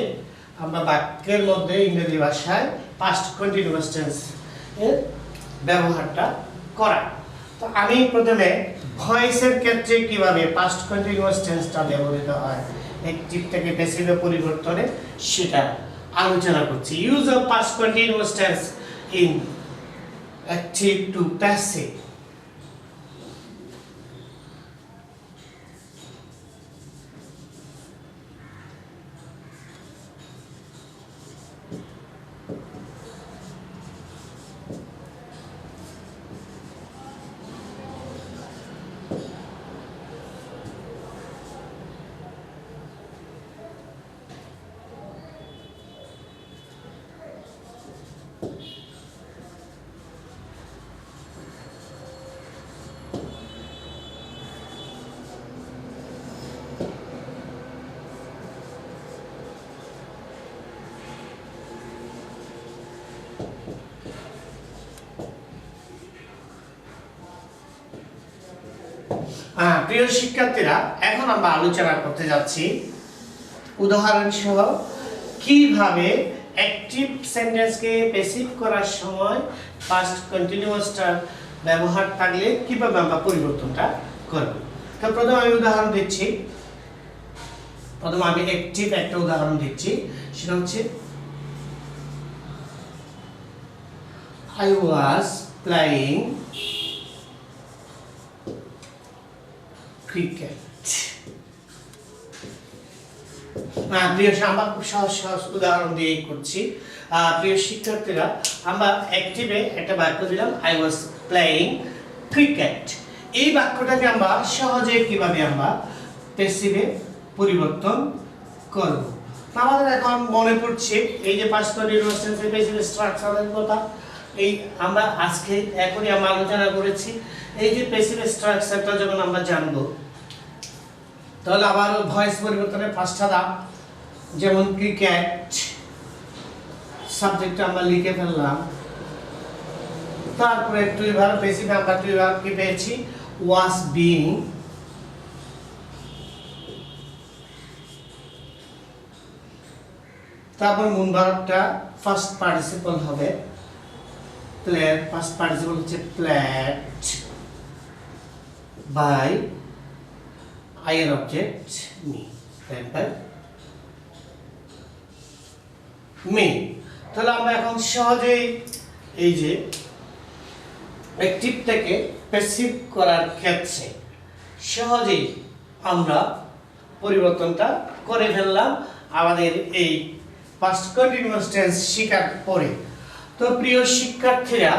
B: আমরা বাক্যের মধ্যে ইংরেজি ভাষায় পাস্ট কন্টিনিউয়াস টেন্স এর ব্যবহারটা করা। তো আমি প্রথমে ভয়েসের ক্ষেত্রে কিভাবে পাস্ট কন্টিনিউয়াস টেন্সটা ব্যবহৃত হয় অ্যাক্টিভ থেকে প্যাসিভে পরিবর্তনে সেটা আলোচনা করছি। ইউজ অফ পাস্ট কন্টিনিউয়াস tense in active to passive. প্রিয় শিক্ষার্থীরা, এখন আমরা আলোচনা করতে যাচ্ছি উদাহরণ সহ কিভাবে অ্যাক্টিভ সেন্টেন্সকে প্যাসিভ করার সময় পাস্ট কন্টিনিউয়াসটার ব্যবহার থাকলে কিভাবে আমরা পরিবর্তনটা করব। তো প্রথমে আমি উদাহরণ দিচ্ছি, প্রথমে আমি অ্যাক্টিভ একটা উদাহরণ দিচ্ছি, সেটা হচ্ছে I was playing cricket. প্রিয় আমরা খুব সহজ উদাহরণ দিয়ে করছি। প্রিয় শিক্ষার্থীরা, আমরা অ্যাক্টিভে একটা বাক্য দিলাম, I was playing cricket। এই বাক্যটাকে আমরা সহজে কিভাবে আমরা প্যাসিভে পরিবর্তন করব। আমাদের এখন মনে পড়ছে এই যে পাস্ট কন্টিনিউয়াস টেন্সের প্যাসিভ স্ট্রাকচারের কথা, এই আমরা আজকে এখনই আমরা আলোচনা করেছি। এই যে প্যাসিভ স্ট্রাকচারটা যখন আমরা জানবো, তাহলে আবার ভয়েস পরিবর্তনের পাঁচটা ধাপ, যেমন ক্রিকেট সাবজেক্টটা আমরা লিখে ফেললাম, তারপরে টু ভার্ব প্যাসিভে আমরা টু ভার্ব কি পেয়েছি, ওয়াজ বিং, তারপর মুন ভার্বটা ফার্স্ট পার্টিসিপল হবে, প্লেয়ার ফার্স্ট পার্টিসিপল হচ্ছে প্লেড, বাই আইয়ের অবজেক্ট মি, তারপর মি। তাহলে আমরা এখন সহজেই এই যে অ্যাক্টিভ থেকে প্যাসিভ করার ক্ষেত্রে সহজেই আমরা পরিবর্তনটা করে ফেললাম আমাদের এই পাস্ট কন্টিনিউয়াস টেন্স শেখার পরে। তো প্রিয় শিক্ষার্থীরা,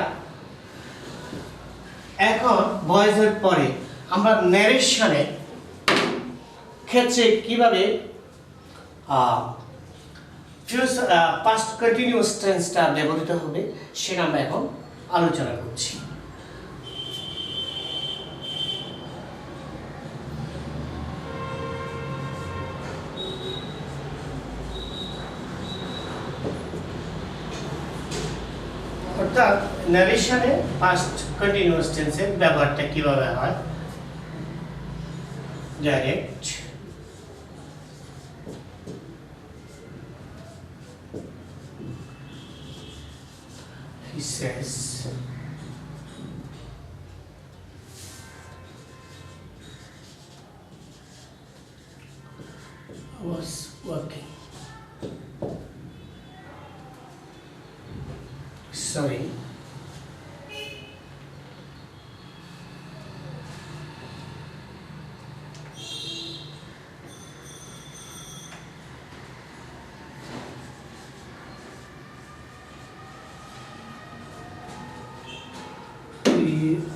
B: এখন ভয়েসের পরে আমরা ন্যারেশনের ক্ষেত্রে কিভাবে পাস্ট কন্টিনিউয়াস টেন্সটা ব্যবহৃত হবে সেটা আমরা এখন আলোচনা করছি। অর্থাৎ ন্যারেশনে পাস্ট কন্টিনিউয়াস টেন্সের ব্যবহারটা কিভাবে হয়। Direct, he says, I was working. Sorry.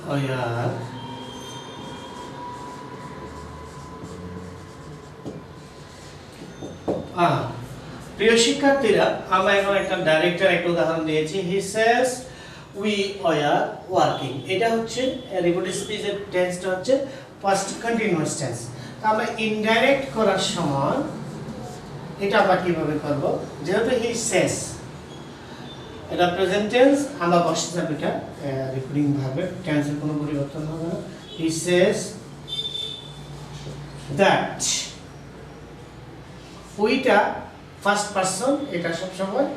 B: We are প্রিয় শিক্ষার্থীরা, আমরা এখন একটা ডাইরেক্টর একটা উদাহরণ দিয়েছি। হি সেজ উই আর ওয়ার্কিং। এটা হচ্ছে রিপোর্টেড স্পিচের টেন্সটা হচ্ছে পাস্ট কন্টিনিউয়াস টেন্স। তো আমরা ইনডাইরেক্ট করার সময় এটা আমরা কিভাবে করব? যেহেতু হি সেজ এটা প্রেজেন্ট টেন্স, আমরা বসে যাব এটা রিপোর্টিং ভার্বের টেন্সের কোনো পরিবর্তন হবে না। হি সেজ দ্যাট। ওইটা ফার্স্ট পারসন, এটা সবসময়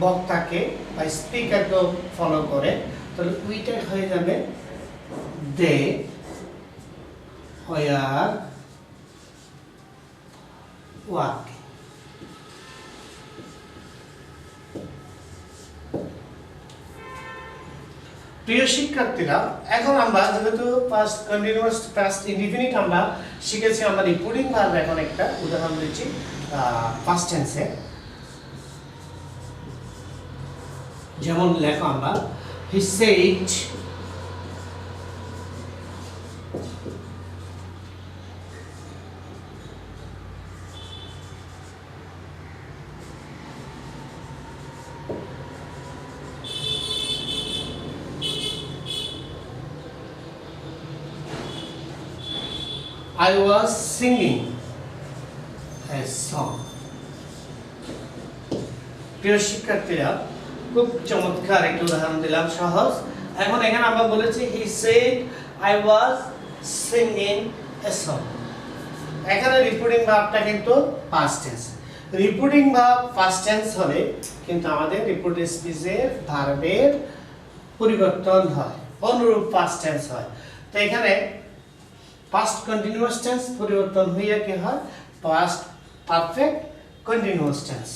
B: বক্তাকে বা স্পিকারকে ফলো করে, তাহলে ওইটা হয়ে যাবে দে ওয়ার ওয়ার্কিং। প্রিয় শিক্ষার্থীরা, এখন আমরা যেহেতু পাস্ট কন্টিনিউয়াস পাস্ট ইনডিফিনিট আমরা শিখেছি, আমরা রিপোর্টিং ভার্ব এখন একটা উদাহরণ দিচ্ছি পাস্ট টেন্সে। যেমন লেখো আমরা he said I was singing a song. প্রিয় শিক্ষার্থীরা, খুব চমৎকার একটা উদাহরণ দিলাম, সহজ। এখন এখানে আমরা বলেছি he said I was singing a song। এখানে রিপোর্টিং ভার্বটা কিন্তু past tense. Reporting verb past tense হলে কিন্তু আমাদের রিপোর্টেড স্পিচের ভার্বের পরিবর্তন হয়, অনুরূপ পাস্ট টেন্স হয়। তো এখানে পাস্ট কন্টিনিউয়াস টেন্স পরিবর্তন হইয়া কি হয়? Past perfect continuous tense.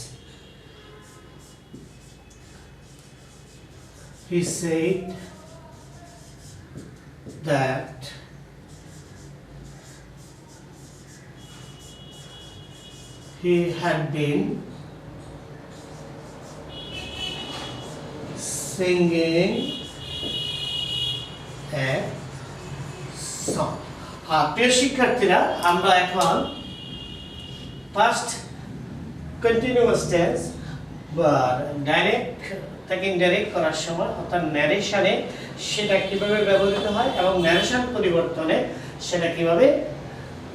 B: He said that he had been singing a song. প্রিয় শিক্ষার্থীরা, আমরা এখন পাস্ট কন্টিনিউয়াস টেন্স বা ডাইরেক্ট থেকে ইনডাইরেক্ট করার সময় অর্থাৎ ন্যারেশনে সেটা কিভাবে ব্যবহৃত হয় এবং ন্যারেশন পরিবর্তনে সেটা কিভাবে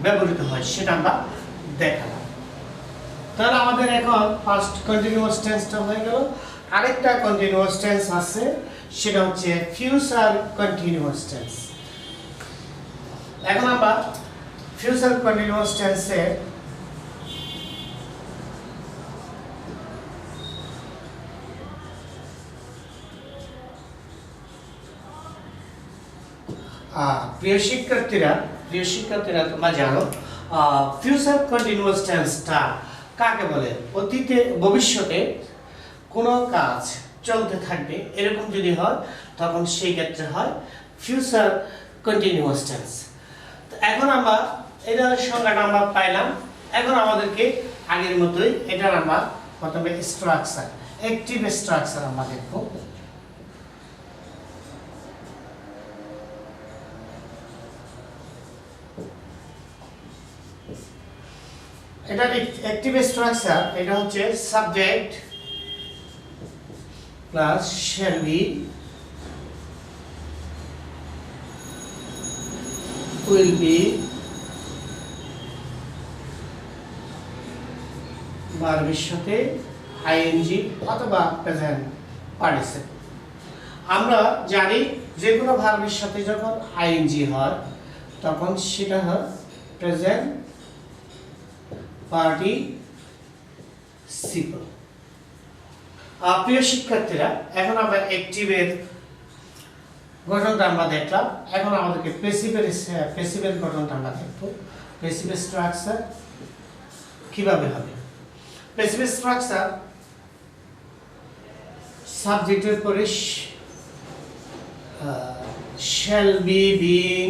B: ব্যবহৃত হয় সেটা আমরা দেখালাম। তাহলে আমাদের এখন পাস্ট কন্টিনিউয়াস টেন্সটা হয়ে গেল। আরেকটা কন্টিনিউয়াস টেন্স আছে, সেটা হচ্ছে ফিউচার কন্টিনিউয়াস টেন্স। এখন আমরা ফিউচার কন্টিনিউয়াস টেন্সের প্রিয় শিক্ষার্থীরা তোমরা জানো ফিউচার কন্টিনিউয়াস টেন্সটা কাকে বলে? অতীতে ভবিষ্যতে কোনো কাজ চলতে থাকবে এরকম যদি হয় তখন সেই ক্ষেত্রে হয় ফিউচার কন্টিনিউয়াস টেন্স। এখন আমরা এটার সংজ্ঞাটা আমরা পাইলাম। এখন আমাদেরকে আগের মতোই এটার আমরা প্রথমে স্ট্রাকচার, অ্যাক্টিভ স্ট্রাকচার আমরা দেখব। এটা অ্যাক্টিভ স্ট্রাকচার, এটা হচ্ছে subject plus shall be will be ভার্বের সাথে আইএনজি অথবা প্রেজেন্ট পার্টিসিপল। আমরা জানি যে কোনো ভার্বের সাথে যখন আইএনজি হয় তখন সেটা হয় প্রেজেন্ট পার্টিসিপল। প্রিয় শিক্ষার্থীরা, এখন আমরা অ্যাক্টিভের গঠনটা আমরা দেখলাম। এখন আমাদেরকে প্যাসিভের গঠনটা আমরা দেখব। প্যাসিভ স্ট্রাকচার কিভাবে হবে? প্যাসিভ স্ট্রাকচার সাবজেক্টের পরে shall be, being,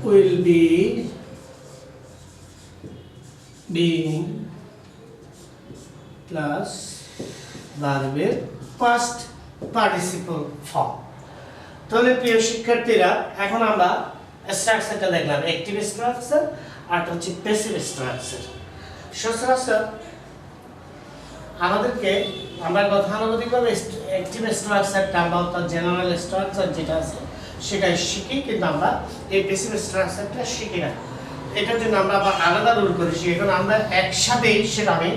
B: will be, being plus ভার্বের past participle form। তাহলে প্রিয় শিক্ষার্থীরা, এখন আমরা স্ট্রাকচারটা দেখলাম, অ্যাক্টিভ স্ট্রাকচার আর হচ্ছে প্যাসিভ স্ট্রাকচার। সচরাচর আমাদেরকে আমরা গতানুগতিকভাবে অ্যাক্টিভ স্ট্রাকচারটা বা অর্থাৎ জেনারেল স্ট্রাকচার যেটা আছে সেটাই শিখি, কিন্তু আমরা এই প্যাসিভ স্ট্রাকচারটা শিখি না। এটার জন্য আমরা আবার আলাদা রুল করেছি। এখন আমরা একসাথেই সেটা আমি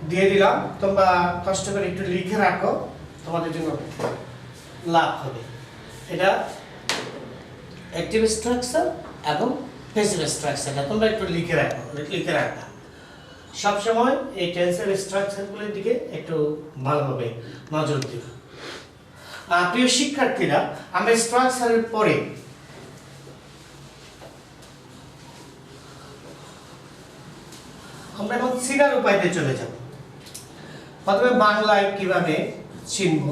B: দিয়ে দিলাম, তোমরা কষ্ট করে একটু লিখে রাখো, তোমাদের জন্য লাভ হবে। এটা অ্যাক্টিভ স্ট্রাকচার এবং প্যাসিভ স্ট্রাকচারটা তোমরা একটু লিখে রাখবা। সবসময় এই টেন্সের স্ট্রাকচারগুলোর দিকে একটু ভালোভাবে নজর দিও। প্রিয় শিক্ষার্থীরা, আমরা স্ট্রাকচারের পরে আমরা এখন চিনার উপায়তে চলে যাব। প্রথমে বাংলায় কিভাবে চিনব,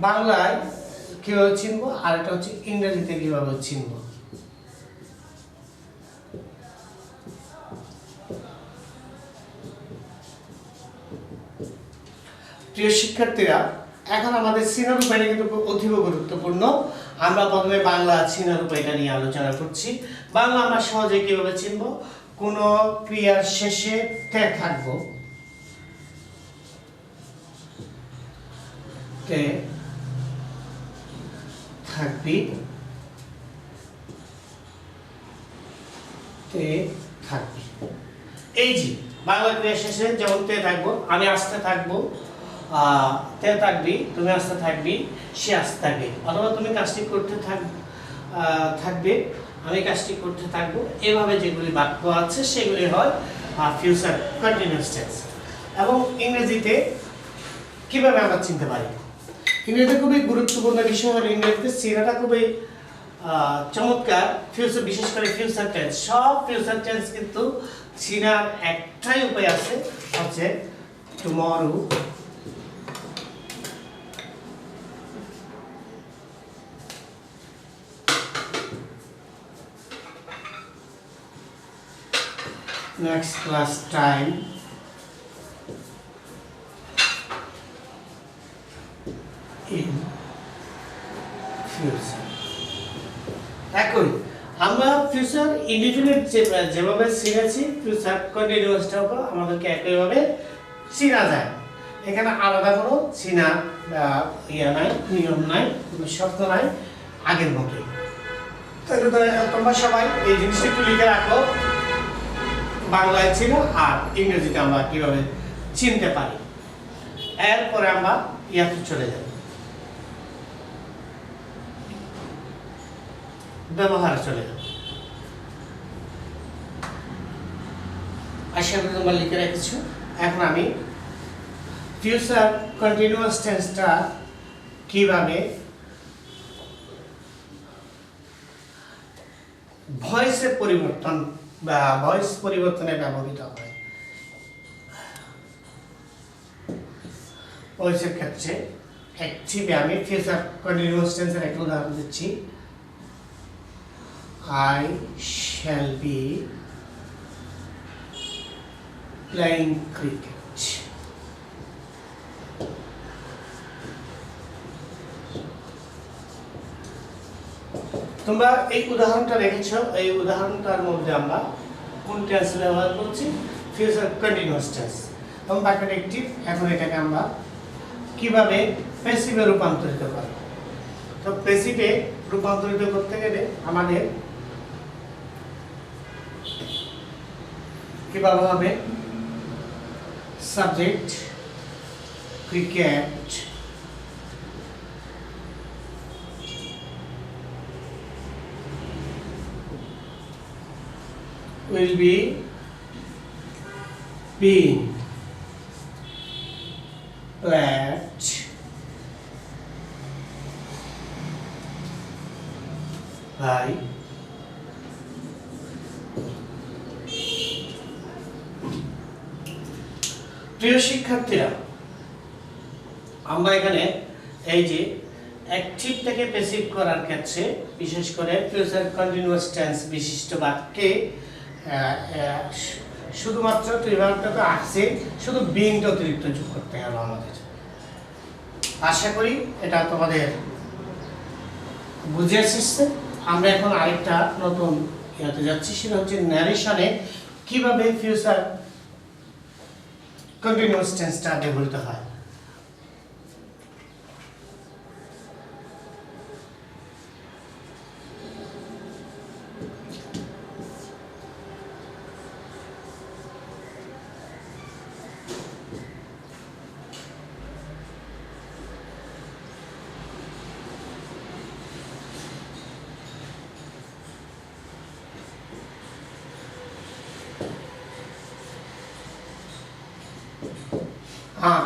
B: বাংলায় কিভাবে চিনব, আর এটা হচ্ছে ইংরেজিতে কিভাবে চিনব। প্রিয় শিক্ষার্থীরা, এখন আমাদের চিনার উপায়টা কিন্তু অতীব গুরুত্বপূর্ণ। আমরা প্রথমে বাংলা চিনার উপায়টা নিয়ে আলোচনা করছি। বাংলা আমরা সহজে কিভাবে চিনব? কোন ক্রিয়ার শেষে তে থাকবো, তে থাকবি, তে থাকবি। এই যে বাংলা ক্রিয়া শেষে যেমন তে থাকবো, আমি আসতে থাকবো, তে থাকবি, তুমি আসতে থাকবি, সে আসতে থাকবে, অথবা তুমি কাজটি করতে থাকবে, আমি কাজটি করতে থাকবো। এভাবে যেগুলি বাক্য আছে সেগুলি হয় ফিউচার কন্টিনিউয়াস টেন্স। এবং ইংরেজিতে কিভাবে আমরা চিনতে পারি? ইংরেজিতে খুবই গুরুত্বপূর্ণ বিষয় হলো ইংরেজিতে চিনাটা খুবই চমৎকার। ফিউচার, বিশেষ করে ফিউচার টেন্স, সব ফিউচার টেন্স কিন্তু চিনার একটাই উপায় আছে, হচ্ছে tomorrow, next class time, in future। একই আমরা ফিউচার ইনডিফিনিট যেভাবে চিনেছি, ফিউচার কন্টিনিউয়াসটাও আমাদেরকে একইভাবে চিনা যায়। এখানে আলাদা কোনো চিনা নাই, নিয়ম নাই, কোনো শর্ত নাই, আগের মতোই। তাহলে তোমরা সবাই এই জিনিসটা একটু লিখে রাখো, বাংলায় ছিল আর ইংরেজিতে আমরা কিভাবে চিনতে পারি। এরপরে আমরা ইয়াতে চলে যাব, ব্যবহার চলে যাব। আশা করি তোমরা লিখে রেখেছো। এখন আমি ফিউচার কন্টিনিউয়াস টেন্সটা কিভাবে ভয়েসের পরিবর্তন বা ভয়েস পরিবর্তনে ব্যবহৃত হয় ওইসব ক্ষেত্রে অ্যাক্টিভে আমি ফিউচার কন্টিনিউয়াস টেন্সের একটা উদাহরণ দিচ্ছি। I shall be playing cricket. তোমরা এই উদাহরণটা দেখেছো, এই উদাহরণটার মধ্যে আমরা কোন টেন্স ব্যবহার করছি? Future continuous tense. এবং বাক্যটা অ্যাক্টিভ। এখন এটাকে আমরা কিভাবে প্যাসিভে রূপান্তরিত করব? তো প্যাসিভে রূপান্তরিত করতে গেলে আমাদের কিভাবে হবে? Subject cricket, will be being played by প্রিয় শিক্ষার্থীরা, আমরা এখানে এই যে অ্যাক্টিভ থেকে প্যাসিভ করার ক্ষেত্রে বিশেষ করে ফিউচার কন্টিনিউয়াস টেন্স বিশিষ্ট বাক্যে শুধুমাত্র ক্রিয়াটা তো আসছে, শুধু বিংটা অতিরিক্ত যোগ করতে হবে আমাদের। আশা করি এটা তোমাদের বুঝে আসছে। আমরা এখন আরেকটা নতুন ইয়াতে যাচ্ছি, সেটা হচ্ছে ন্যারেশনে কিভাবে ফিউচার কন্টিনিউয়াস টেন্সটা ব্যবহৃত হয়।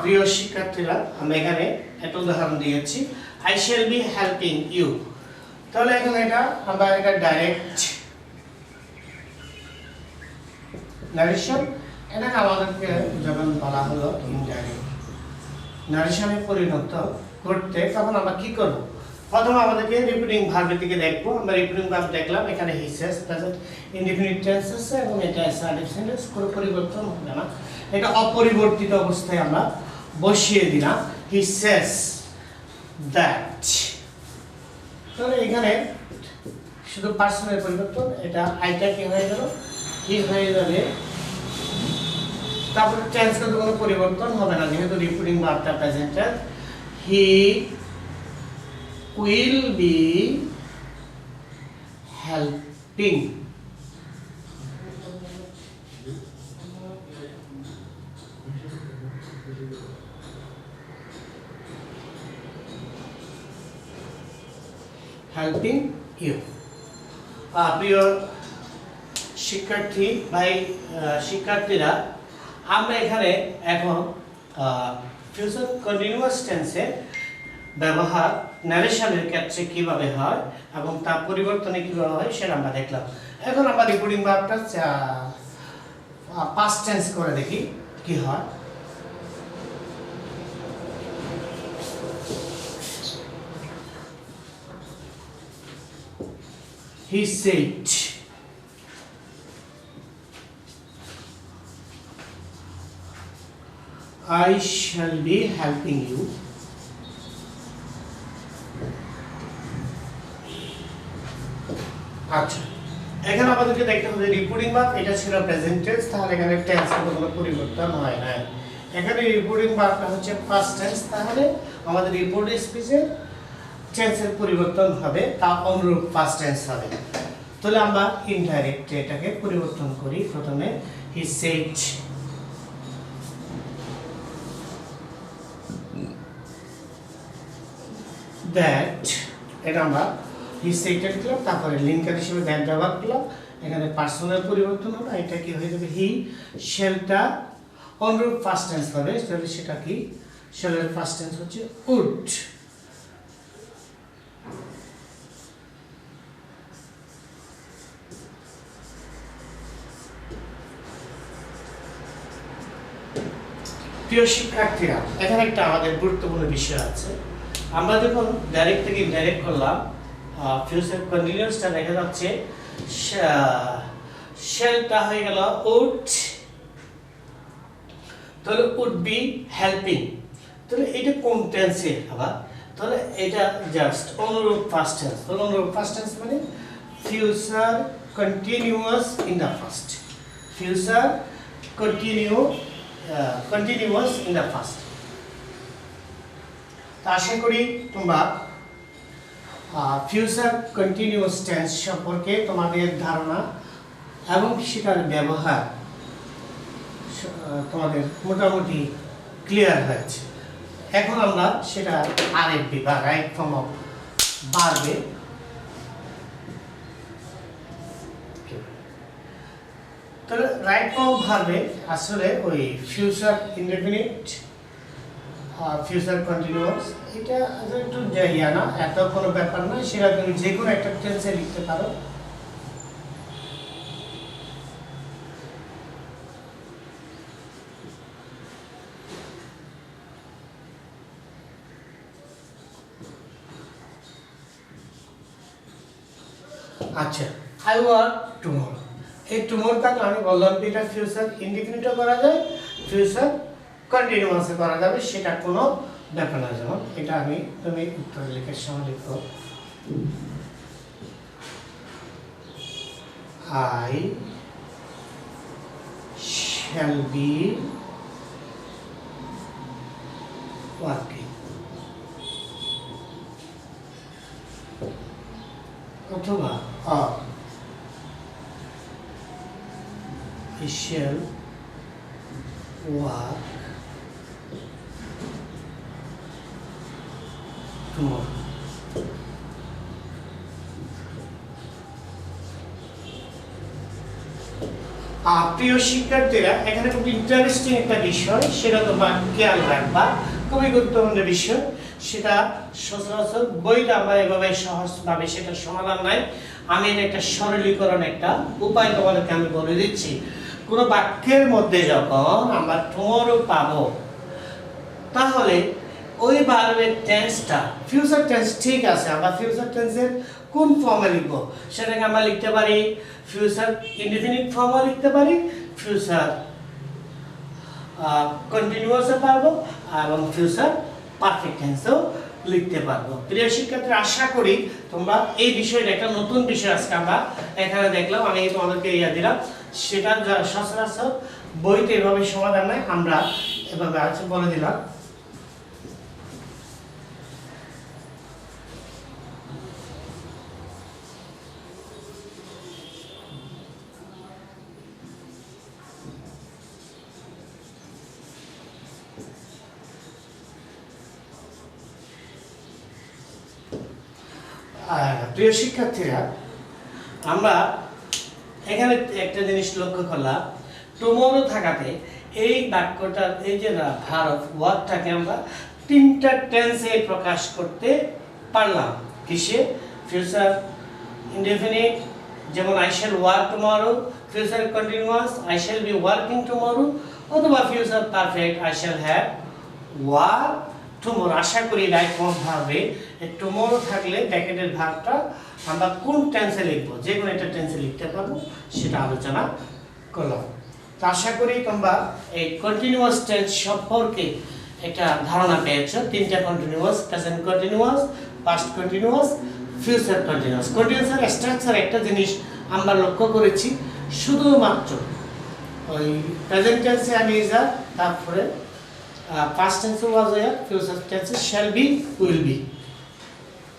B: প্রিয় শিক্ষার্থীরা, আমরা এখানে একটা উদাহরণ দিয়েছি, I shall be helping you. তাহলে এখন এটা আমরা এটা ডাইরেক্ট নারেশন, এটাকে আমাদেরকে যখন বলা হলো ইনডাইরেক্ট নারেশনে পরিণত করতে, তখন আমরা কি করব? প্রথমে আমাদেরকে রিপিটিং ভার্বের দিকে দেখবো। আমরা রিপিটিং ভার্ব দেখলাম, এখানে হি সেজ প্রেজেন্ট ইনডিফিনিট টেন্স আছে এবং এটা অ্যাসার্টিভ সেন্টেন্স, কোনো পরিবর্তন হবে না, এটা অপরিবর্তিত অবস্থায় আমরা বসিয়ে দিলাম হি সেজ দ্যাট। তাহলে এখানে শুধু পার্সনের পরিবর্তন, এটা আইটা কি হয়ে গেল? হি হয়ে যাবে। তারপরে টেন্স কিন্তু কোনো পরিবর্তন হবে না, যেহেতু রিপিটিং ভার্বটা present tense. He will be helping you. প্রিয় শিক্ষার্থী ভাই শিক্ষার্থীরা, আমরা এখানে এখন ফিউচার কন্টিনিউয়াস টেন্সের ব্যবহার ন্যারেশনের ক্ষেত্রে কিভাবে হয় এবং তার পরিবর্তনে কিভাবে হয় সেটা আমরা দেখলাম। এখন আমরা রিপিটিং ভার্বটা পাস্ট টেন্স করে দেখি কি হয়। He said I shall be helping you. আচ্ছা, এখানে আমাদেরকে দেখতে হবে রিপিটিং ভার্ব, এটা ছিল প্রেজেন্ট টেন্স, তাহলে এখানে টেন্স কোনো পরিবর্তন হয় না। এখানে রিপিটিং ভার্বটা হচ্ছে পাস্ট টেন্স, তাহলে আমাদের রিপোর্টেড স্পিচে টেন্সের পরিবর্তন হবে, তা অনুরূপ পাস্ট টেন্স হবে। তাহলে আমরা ইনডাইরেক্ট এটাকে পরিবর্তন করি। প্রথমে হি সেড দ্যাট, এটা আমরা হি সেডটা দিলাম, তারপরে লিঙ্কার হিসেবে দ্যাট ব্যবহার করলাম। এখানে পার্সোনাল পরিবর্তন হবে, এটা কি হয়ে যাবে? হি শেলটা অনুরূপ ফার্স্ট টেন্স হবে, তাহলে সেটা কি? শেলের ফার্স্ট টেন্স হচ্ছে উড। প্রিয় শিক্ষার্থীরা, এখানে একটা আমাদের গুরুত্বপূর্ণ বিষয় আছে। আমরা যখন ডাইরেক্ট থেকে ইনডাইরেক্ট করলাম, ফিউচার কন্টিনিউয়াসটা দেখা যাচ্ছে শেলটা হয়ে গেল উড, তাহলে উড বি হেল্পিং। তাহলে এটা কোন টেন্সে আবার? তাহলে এটা জাস্ট অনুরূপ ফার্স্ট টেন্স। তাহলে অনুরূপ ফার্স্ট টেন্স মানে future continuous in the first, future continuous in the first. তা আশা করি তোমরা ফিউচার কন্টিনিউয়াস টেন্স সম্পর্কে তোমাদের ধারণা এবং সেটার ব্যবহার তোমাদের মোটামুটি ক্লিয়ার হয়েছে। এখন আমরা সেটা আরএফবি বা রাইট ফর্ম অফ ভার্বে তাহলে রাইট ফর্ম অফ ভার্বে আসলে ওই ফিউচার ইনডেফিনিট, ফিউচার কন্টিনিউয়াস, এটা একটু জায়গা না, এত কোনো ব্যাপার না, সেটা তুমি যে কোনো একটা টেন্সে লিখতে পারো। আচ্ছা, আই ওয়ার্ক টুমরো, এই টুমরোটাকে আমি বললাম এটা ফিউচার ইনডিফিনিটও করা যায়, ফিউচার কন্টিনিউয়াসও করা যাবে, সেটা কোনো ব্যাপার না। যেমন এটা আমি তুমি উত্তর লেখার সময় লিখো, আই শ্যাল বি ওয়ার্কিং, অথবা I shall work tomorrow. প্রিয় শিক্ষার্থীরা, এখানে খুব ইন্টারেস্টিং একটা বিষয়, সেটা তোমরা খেয়াল রাখবা, খুবই গুরুত্বপূর্ণ বিষয়। সেটা সচরাচর বইটা আমরা এভাবে সহজভাবে সেটা সমাধান নাই। আমি একটা সরলীকরণ, একটা উপায় তোমাদেরকে আমি বলে দিচ্ছি। কোনো বাক্যের মধ্যে যখন আমরা টুমরো পাবো, তাহলে ওই ভার্বের টেন্সটা ফিউচার টেন্স ঠিক আছে, আমরা ফিউচার টেন্সের কোন ফর্মে লিখবো? সেটাকে আমরা লিখতে পারি ফিউচার ইনডিফিনিট ফর্মও লিখতে পারি, ফিউচার কন্টিনিউয়াসও পারবো, এবং ফিউচার পারফেক্ট টেন্সও লিখতে পারবো। প্রিয় শিক্ষার্থীরা, আশা করি তোমরা এই বিষয়টা, একটা নতুন বিষয় আজকে আমরা এখানে দেখলাম, আমি তোমাদেরকে দিলাম, সেটা সচরাচর বইতে এভাবে সমাধান নাই, আমরা এভাবে আছে বলে দিলাম। প্রিয় শিক্ষার্থীরা, আমরা এখানে একটা জিনিস লক্ষ্য করলাম, টুমরো থাকাতে এই বাক্যটার এই যে ভার্ব ওয়ার্কটাকে আমরা তিনটা টেন্সে প্রকাশ করতে পারলাম। কিসে? ফিউচার ইনডেফিনিট, যেমন I shall work tomorrow, future continuous I shall be working tomorrow, অথবা future perfect I shall have work tomorrow. আশা করি রাইট ফর্ম ভার্বে টুমরো থাকলে ব্র্যাকেটের ভার্বটা আমরা কোন টেন্সে লিখবো, যে কোনো একটা টেন্সে লিখতে পারবো, সেটা আলোচনা করলাম। তো আশা করি তোমরা এই কন্টিনিউয়াস টেন্স সম্পর্কে একটা ধারণা পেয়েছো। তিনটা continuous, present continuous, past continuous, future continuous. কন্টিনিউয়াসের স্ট্রাকচার একটা জিনিস আমরা লক্ষ্য করেছি, শুধুমাত্র ওই প্রেজেন্ট টেন্সে আমি যা, তারপরে past tense was there, future tense shall be, will be.